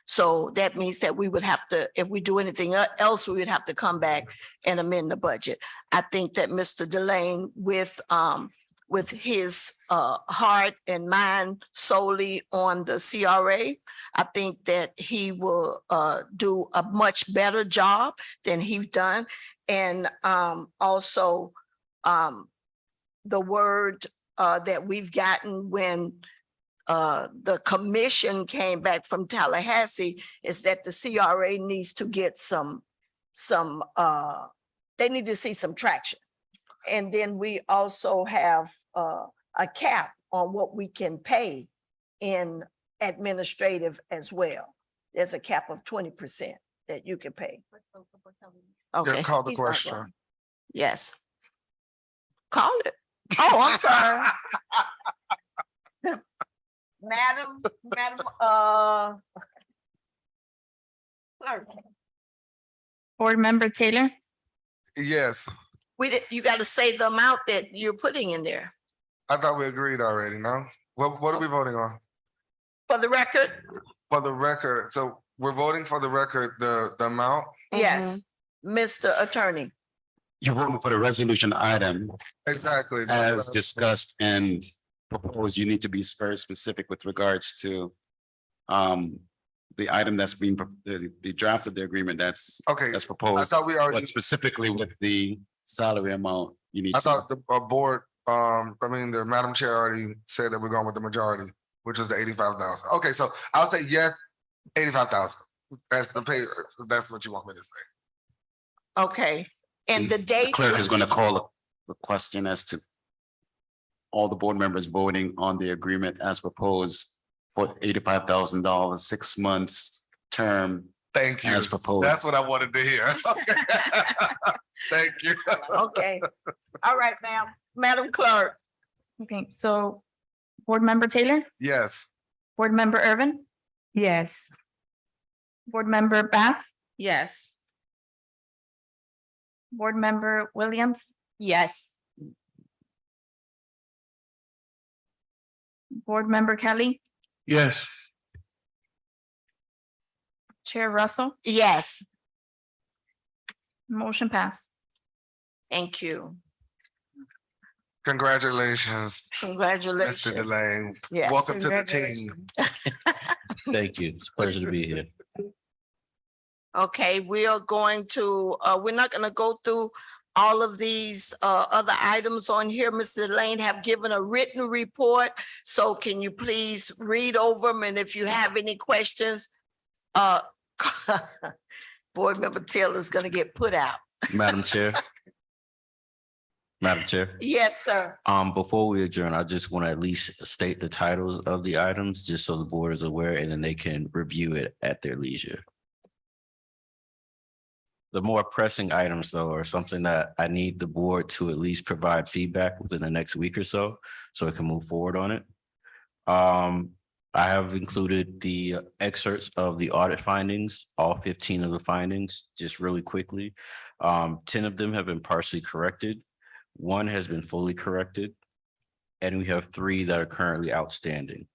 So that means that we would have to, if we do anything else, we would have to come back and amend the budget. I think that Mr. Delane, with his heart and mind solely on the CRA, I think that he will do a much better job than he's done. And also the word that we've gotten when the commission came back from Tallahassee is that the CRA needs to get they need to see some traction. And then we also have a cap on what we can pay in administrative as well. There's a cap of 20% that you can pay. Okay. call the he's not question. going. Yes. Call it. Oh, I'm sorry. Madam, clerk, Board Member Taylor, Yes, you got to say the amount that you're putting in there. I thought we agreed already, no? What are we voting on? For the record, For the record, so we're voting for the record, the amount? yes, Mr. Attorney. You're voting for the resolution item Exactly. as discussed and proposed. You need to be very specific with regards to the item that's being, the draft of the agreement that's Okay, that's I proposed, thought we already, but specifically with the salary amount, you need I to. thought the board, the Madam Chair already said that we're going with the majority, which is the 85,000. Okay, so I'll say yes, 85,000. That's the pay, that's what you want me to say. Okay, and the The date. clerk is going to call the question as to all the board members voting on the agreement as proposed for $85,000, 6 months term Thank you. as proposed. That's what I wanted to hear. Thank you. Okay, all right, ma'am. Madam Clerk. Okay, so Board Member Taylor, Yes. Board Member Irvin, Yes. Board Member Bass, Yes. Board Member Williams, Yes. Board Member Kelly, Yes. Chair Russell, Yes, motion pass. thank you. Congratulations, Congratulations. Mr. Delane. Yes. Welcome to the team. Thank you. It's a pleasure to be here. Okay, we are going to, we're not gonna go through all of these other items on here. Mr. Lane have given a written report. So can you please read over them? And if you have any questions, Board Member Taylor's gonna get put out. Madam Chair. Madam Chair. Yes, sir. Before we adjourn, I just want to at least state the titles of the items, just so the board is aware, and then they can review it at their leisure. The more pressing items, though, are something that I need the board to at least provide feedback within the next week or so it can move forward on it. I have included the excerpts of the audit findings, all 15 of the findings, just really quickly. 10 of them have been partially corrected. 1 has been fully corrected, and we have 3 that are currently outstanding.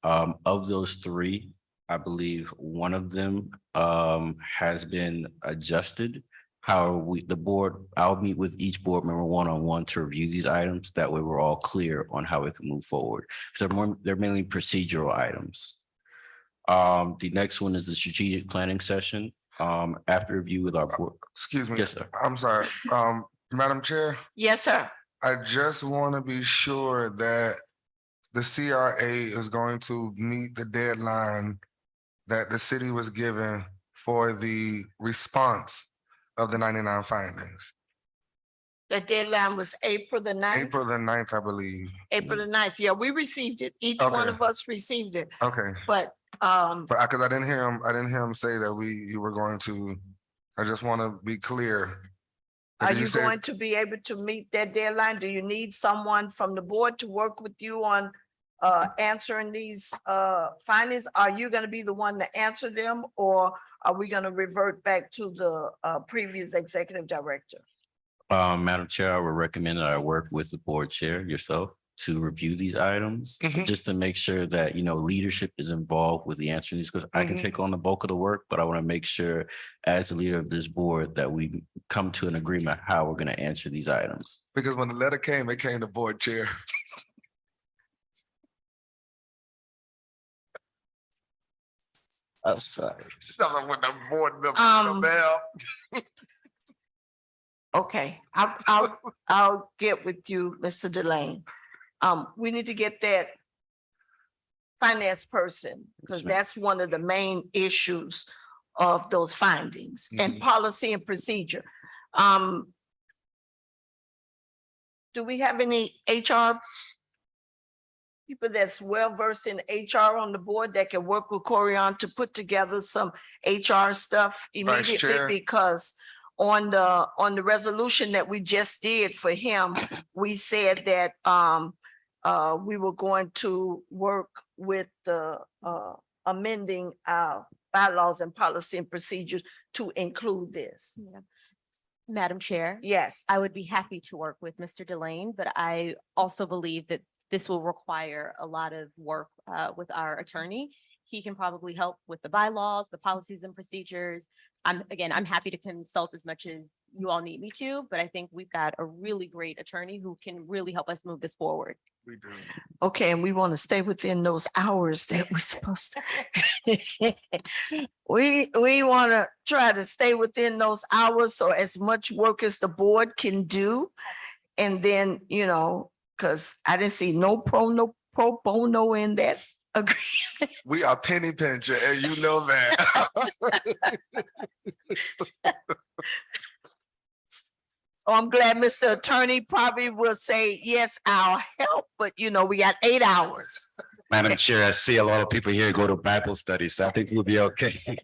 Of those 3, I believe 1 of them has been adjusted. However, the board, I'll meet with each board member one-on-one to review these items. That way we're all clear on how we can move forward. So they're mainly procedural items. The next one is the strategic planning session. After review with our board. Excuse me. Yes, sir. I'm sorry. Madam Chair, Yes, sir. I just want to be sure that the CRA is going to meet the deadline that the city was given for the response of the 99 findings. The deadline was April the 9th. April the 9th, I believe. April the 9th. Yeah, we received it. Each one Okay. of us received it, Okay, but but because I didn't hear him say that you were going to, I just want to be clear. are Because you said- going to be able to meet that deadline? Do you need someone from the board to work with you on answering these findings? Are you gonna be the one to answer them, or are we gonna revert back to the previous executive director? Madam Chair, I would recommend that I work with the board chair, yourself, to review these items, Mhm. just to make sure that, leadership is involved with the answering these, because I can Mhm. take on the bulk of the work, but I want to make sure as the leader of this board that we come to an agreement how we're going to answer these items. Because when the letter came, it came to board chair. I'm sorry. With the board member, Um, Mel. Okay, I'll get with you, Mr. Delane. We need to get that finance person, because Yes, ma'am. that's one of the main issues of those findings and Mhm. policy and procedure. Do we have any HR people that's well versed in HR on the board that can work with Corian to put together some HR stuff immediately? Chair. Because on the resolution that we just did for him, we said that we were going to work with the amending our bylaws and policy and procedures to include this. Madam Chair. Yes, I would be happy to work with Mr. Delane, but I also believe that this will require a lot of work with our attorney. He can probably help with the bylaws, the policies and procedures. I'm happy to consult as much as you all need me to, but I think we've got a really great attorney who can really help us move this forward. We do. Okay, and we want to stay within those hours that we're supposed to. We want to try to stay within those hours, so as much work as the board can do. And then, because I didn't see no pro bono in that agreement. We are penny pincher, and you know that. So I'm glad Mr. Attorney probably will say, yes, I'll help, but we got 8 hours. Madam Chair, I see a lot of people here go to Bible study, so I think we'll be okay.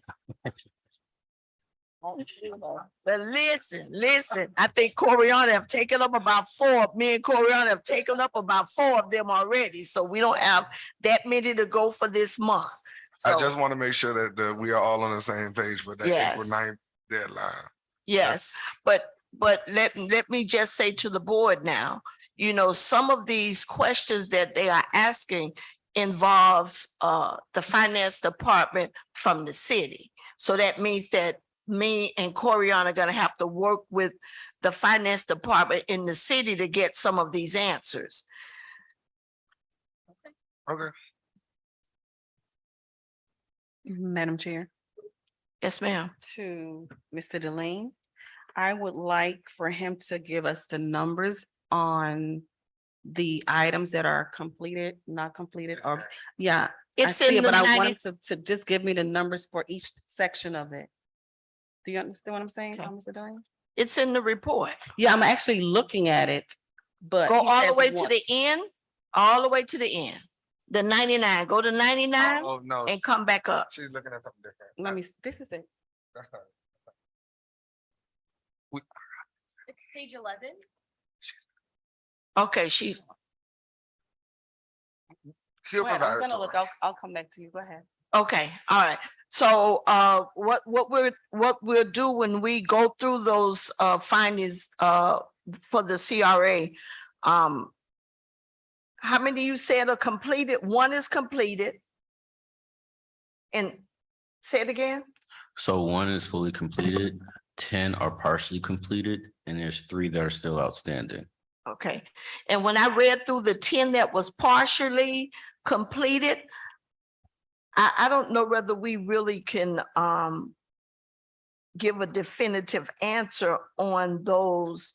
But listen, I think Coriana have taken up about 4. Me and Coriana have taken up about 4 of them already, so we don't have that many to go for this month. I So, just want to make sure that we are all on the same page for that April Yes. 9th deadline. yes, but let me just say to the board now, some of these questions that they are asking involves the finance department from the city. So that means that me and Coriana are gonna have to work with the finance department in the city to get some of these answers. Okay. Madam Chair, Yes, ma'am. to Mr. Delane, I would like for him to give us the numbers on the items that are completed, not completed, or, yeah. I It's see in it, the But I want 90 him to just give me the numbers for each section of it. Do you understand what I'm saying, Okay. Mr. Delane? It's in the report. Yeah, I'm actually looking at it, but. Go he all the says way to one- the end, all the way to the end. The 99, go to 99 Oh, no, and come back up. she's looking at something different. Let me, this is it. That's not- It's page 11. Okay, He'll Go ahead, provide I'm it gonna to look, her. I'll come back to you. Go ahead. okay, all right. So what we'll do when we go through those findings for the CRA, how many you said are completed? 1 is completed. And say it again? So 1 is fully completed, 10 are partially completed, and there's 3 that are still outstanding. Okay, and when I read through the 10 that was partially completed, I don't know whether we really can give a definitive answer on those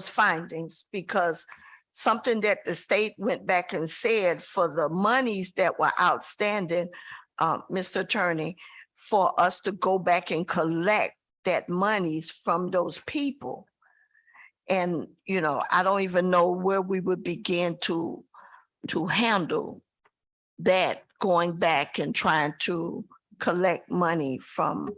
findings, because something that the state went back and said for the monies that were outstanding, Mr. Attorney, for us to go back and collect that monies from those people. And, I don't even know where we would begin to handle that, going back and trying to collect money from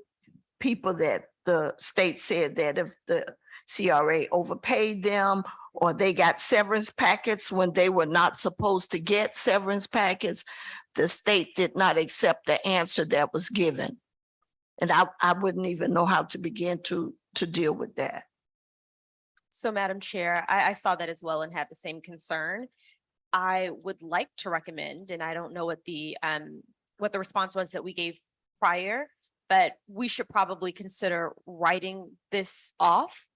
people that the state said that if the CRA overpaid them or they got severance packets when they were not supposed to get severance packets, the state did not accept the answer that was given. And I wouldn't even know how to begin to deal with that. So Madam Chair, I saw that as well and had the same concern. I would like to recommend, and I don't know what the response was that we gave prior, but we should probably consider writing this off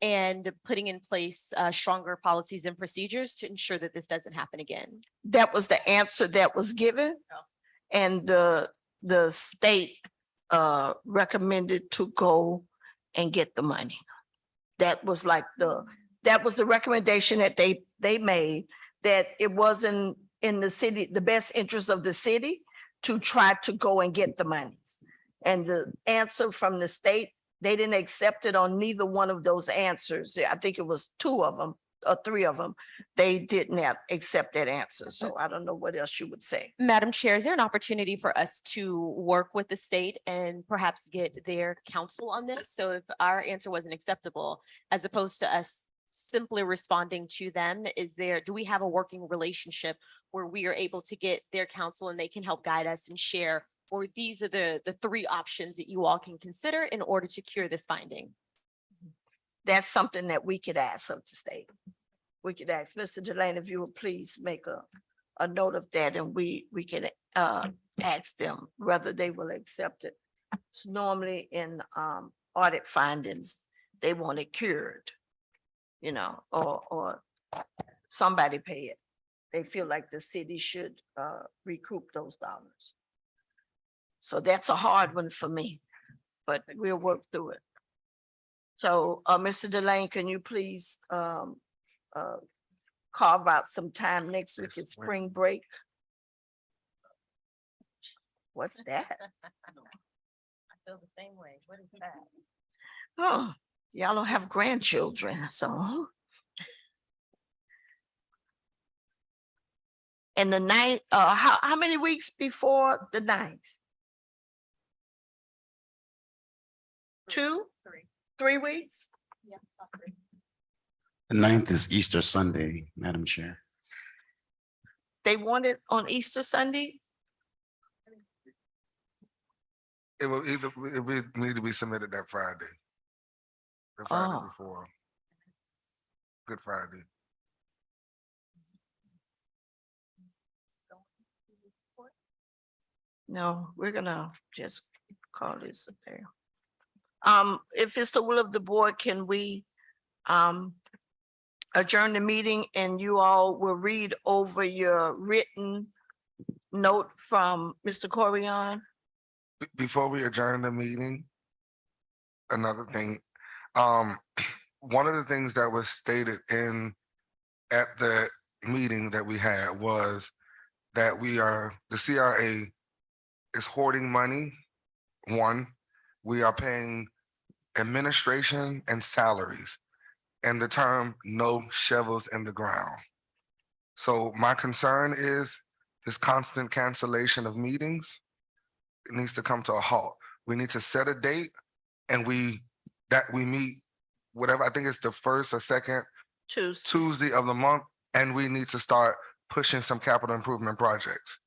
and putting in place stronger policies and procedures to ensure that this doesn't happen again. That was the answer that was given. And the state recommended to go and get the money. That was like that was the recommendation that they made, that it wasn't in the city, the best interest of the city to try to go and get the monies. And the answer from the state, they didn't accept it on neither one of those answers. I think it was 2 of them or 3 of them. They didn't accept that answer. So I don't know what else you would say. Madam Chair, is there an opportunity for us to work with the state and perhaps get their counsel on this? So if our answer wasn't acceptable, as opposed to us simply responding to them, do we have a working relationship where we are able to get their counsel and they can help guide us and share, or these are the 3 options that you all can consider in order to cure this finding? That's something that we could ask of the state. we could ask Mr. Delane if you would please make a note of that and we can ask them whether they will accept it. It's normally in audit findings, they want it cured, you know, or somebody pay it. They feel like the city should recoup those dollars. So that's a hard one for me, but we'll work through it. So, Mr. Delane, can you please carve out some time next week at Yes, ma'am. spring break? What's that? I feel the same way. What is that? Oh, y'all don't have grandchildren, so. And the ninth, how many weeks before the ninth? 2, 3 weeks? Yeah. The 9th is Easter Sunday, Madam Chair. They want it on Easter Sunday? It will need to be submitted that Friday. The Friday Oh. before. Good Friday. No, we're gonna just call this a day. If it's the will of the board, can we adjourn the meeting and you all will read over your written note from Mr. Corian? Before we adjourn the meeting, another thing, one of the things that was stated at the meeting that we had was that the CRA is hoarding money. One, we are paying administration and salaries, and the term "no shovels in the ground." So my concern is this constant cancellation of meetings. It needs to come to a halt. We need to set a date and we meet whatever, I think it's the first or second Tuesday. Tuesday of the month, and we need to start pushing some capital improvement projects.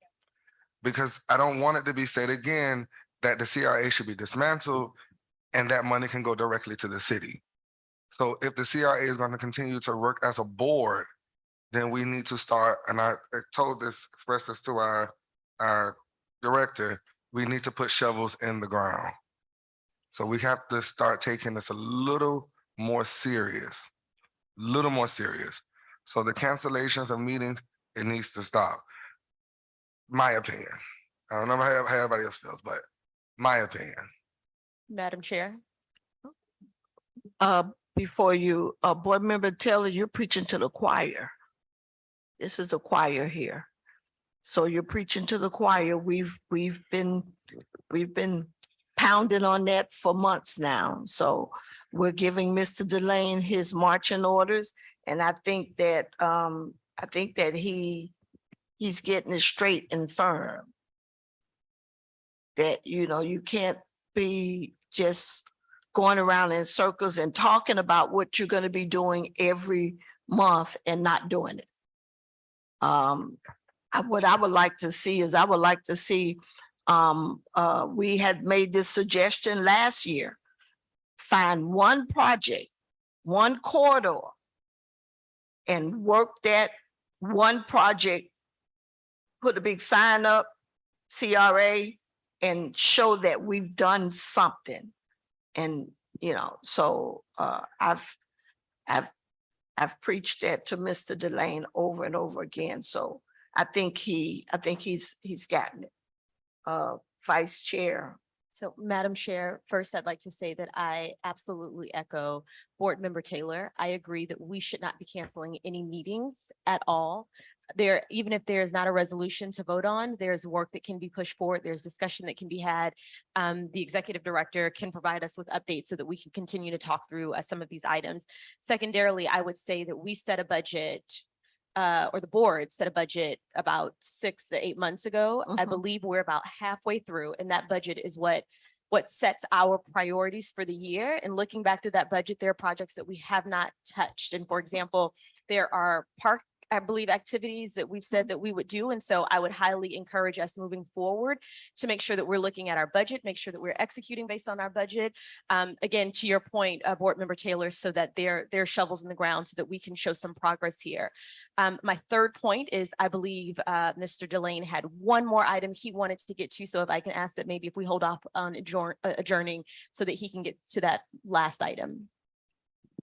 Because I don't want it to be said again that the CRA should be dismantled and that money can go directly to the city. So if the CRA is going to continue to work as a board, then we need to start, and I expressed this to our director, we need to put shovels in the ground. So we have to start taking this a little more serious. So the cancellations of meetings, it needs to stop. My opinion. I don't know how everybody else feels, but my opinion. Madam Chair. Before you, Board Member Taylor, you're preaching to the choir. This is the choir here. So you're preaching to the choir. We've been pounding on that for months now. So we're giving Mr. Delane his marching orders. And I think that he's getting it straight and firm. That, you know, you can't be just going around in circles and talking about what you're going to be doing every month and not doing it. What I would like to see is we had made this suggestion last year. Find one project, one corridor, and work that one project, put a big sign up, CRA, and show that we've done something. And, you know, so I've preached that to Mr. Delane over and over again. So I think he's gotten it. Vice Chair. So, Madam Chair, first, I'd like to say that I absolutely echo Board Member Taylor. I agree that we should not be canceling any meetings at all. Even if there is not a resolution to vote on, there's work that can be pushed forward. There's discussion that can be had. The executive director can provide us with updates so that we can continue to talk through some of these items. Secondarily, I would say that we set a budget or the board set a budget about 6 to 8 months ago. I believe we're about halfway through, and that budget is what sets our priorities for the year. And looking back through that budget, there are projects that we have not touched. And for example, there are park I believe, activities that we've said that we would do. And so I would highly encourage us moving forward to make sure that we're looking at our budget, make sure that we're executing based on our budget. Again, to your point, Board Member Taylor, so that there are shovels in the ground so that we can show some progress here. My third point is, I believe Mr. Delane had one more item he wanted to get to. So if I can ask that maybe if we hold off on adjourning so that he can get to that last item.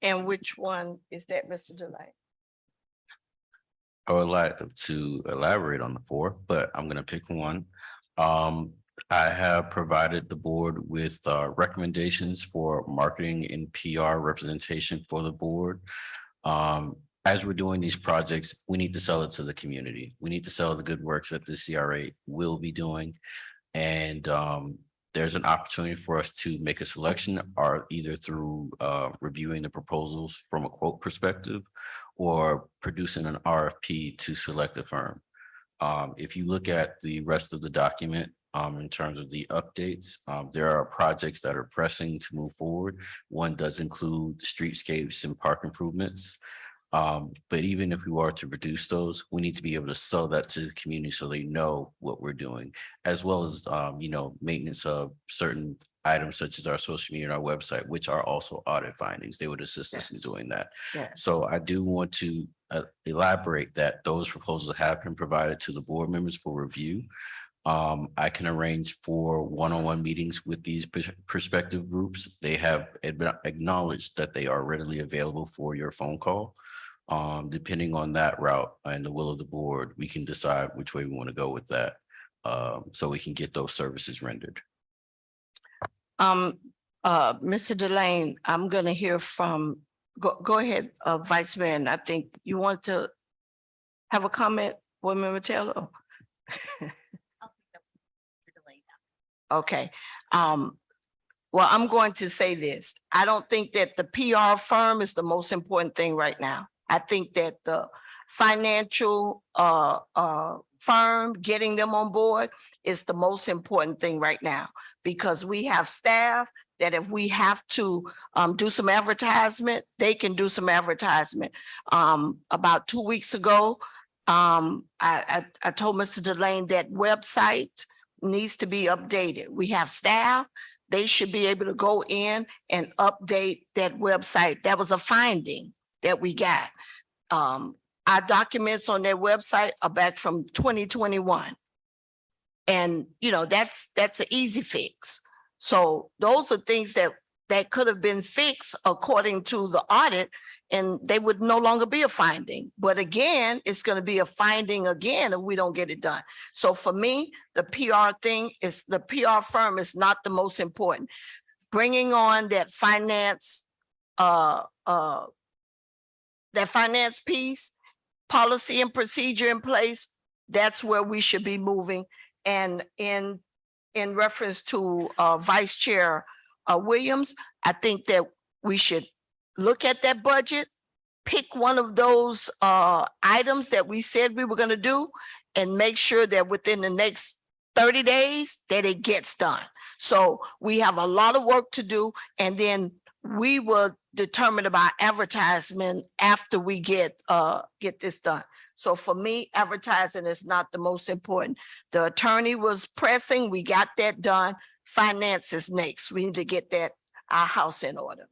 And which one is that, Mr. Delay? I would like to elaborate on the four, but I'm gonna pick one. I have provided the board with recommendations for marketing and PR representation for the board. As we're doing these projects, we need to sell it to the community. We need to sell the good works that the CRA will be doing. And there's an opportunity for us to make a selection, or either through reviewing the proposals from a quote perspective or producing an RFP to select a firm. If you look at the rest of the document, in terms of the updates, there are projects that are pressing to move forward. One does include streetscapes and park improvements. But even if we were to reduce those, we need to be able to sell that to the community so they know what we're doing, as well as, maintenance of certain items such as our social media and our website, which are also audit findings. They would assist us in Yes. doing that. Yes. So I do want to elaborate that those proposals have been provided to the board members for review. I can arrange for one-on-one meetings with these prospective groups. They have acknowledged that they are readily available for your phone call. Depending on that route and the will of the board, we can decide which way we want to go with that. So we can get those services rendered. Mr. Delane, I'm gonna hear from, go ahead, Vice Mayor, and I think you want to have a comment, Board Member Taylor? Okay, well, I'm going to say this. I don't think that the PR firm is the most important thing right now. I think that the financial firm, getting them on board is the most important thing right now, because we have staff that if we have to do some advertisement, they can do some advertisement. About 2 weeks ago, I told Mr. Delane that website needs to be updated. We have staff, they should be able to go in and update that website. That was a finding that we got. Our documents on their website are back from 2021. And that's an easy fix. So those are things that could have been fixed according to the audit, and they would no longer be a finding. But again, it's going to be a finding again if we don't get it done. So for me, the PR firm is not the most important. Bringing on that finance piece, policy and procedure in place, that's where we should be moving. And in reference to Vice Chair Williams, I think that we should look at that budget, pick one of those items that we said we were going to do, and make sure that within the next 30 days that it gets done. So we have a lot of work to do, and then we will determine about advertisement after we get this done. So for me, advertising is not the most important. The attorney was pressing, we got that done. Finance is next. We need to get our house in order.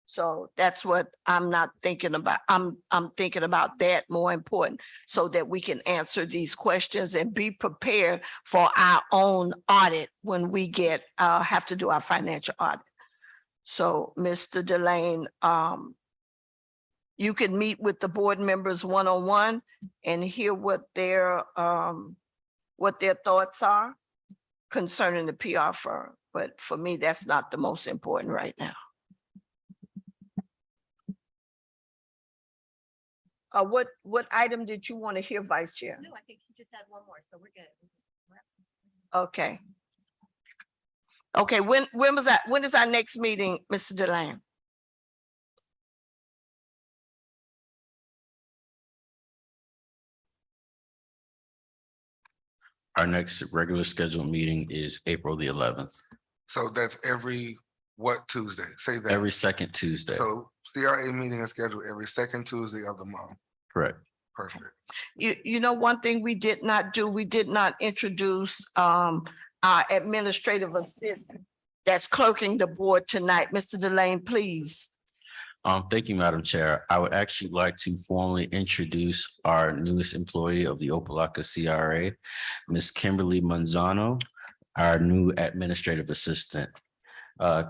So that's what I'm not thinking about. I'm thinking about that more important, so that we can answer these questions and be prepared for our own audit when we have to do our financial audit. So Mr. Delane, you can meet with the board members one-on-one and hear what their thoughts are concerning the PR firm. But for me, that's not the most important right now. What item did you want to hear, Vice Chair? No, I think he just had one more, so we're good. Okay. Okay, when was that? When is our next meeting, Mr. Delane? Our next regular scheduled meeting is April the 11th, So that's every, what Tuesday? Say that. every second Tuesday. So CRA meeting is scheduled every second Tuesday of the month. Correct. Perfect. You know, one thing we did not do, we did not introduce our administrative assistant that's clerking the board tonight. Mr. Delane, please. Thank you, Madam Chair. I would actually like to formally introduce our newest employee of the Opa-locka CRA, Ms. Kimberly Manzano, our new administrative assistant.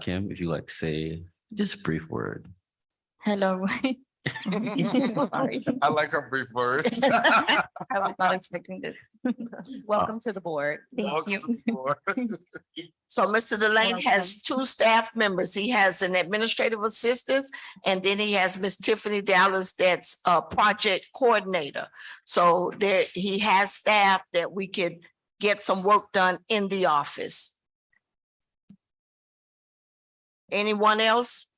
Kim, if you'd like to say just a brief word. Hello. Sorry. I like her brief words. I was not expecting this. Welcome to the board. Thank Welcome you. to the board. So Mr. Delane has two staff members. He has an administrative assistant, and then he has Miss Tiffany Dallas that's a project coordinator. So there, he has staff that we could get some work done in the office. Anyone else?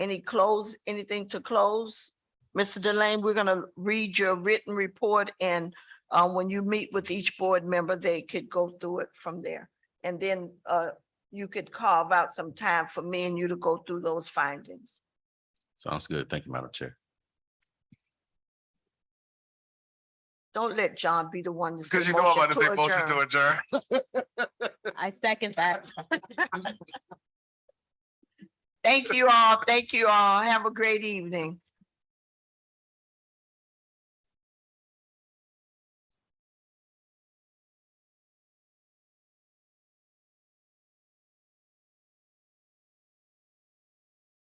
Anything to close? Mr. Delane, we're gonna read your written report, and when you meet with each board member, they could go through it from there. And then you could carve out some time for me and you to go through those findings. Sounds good. Thank you, Madam Chair. Don't let John be the one to say Because you know I'm about to say motion motion to adjourn. I second that. Thank you all. Thank you all. Have a great evening.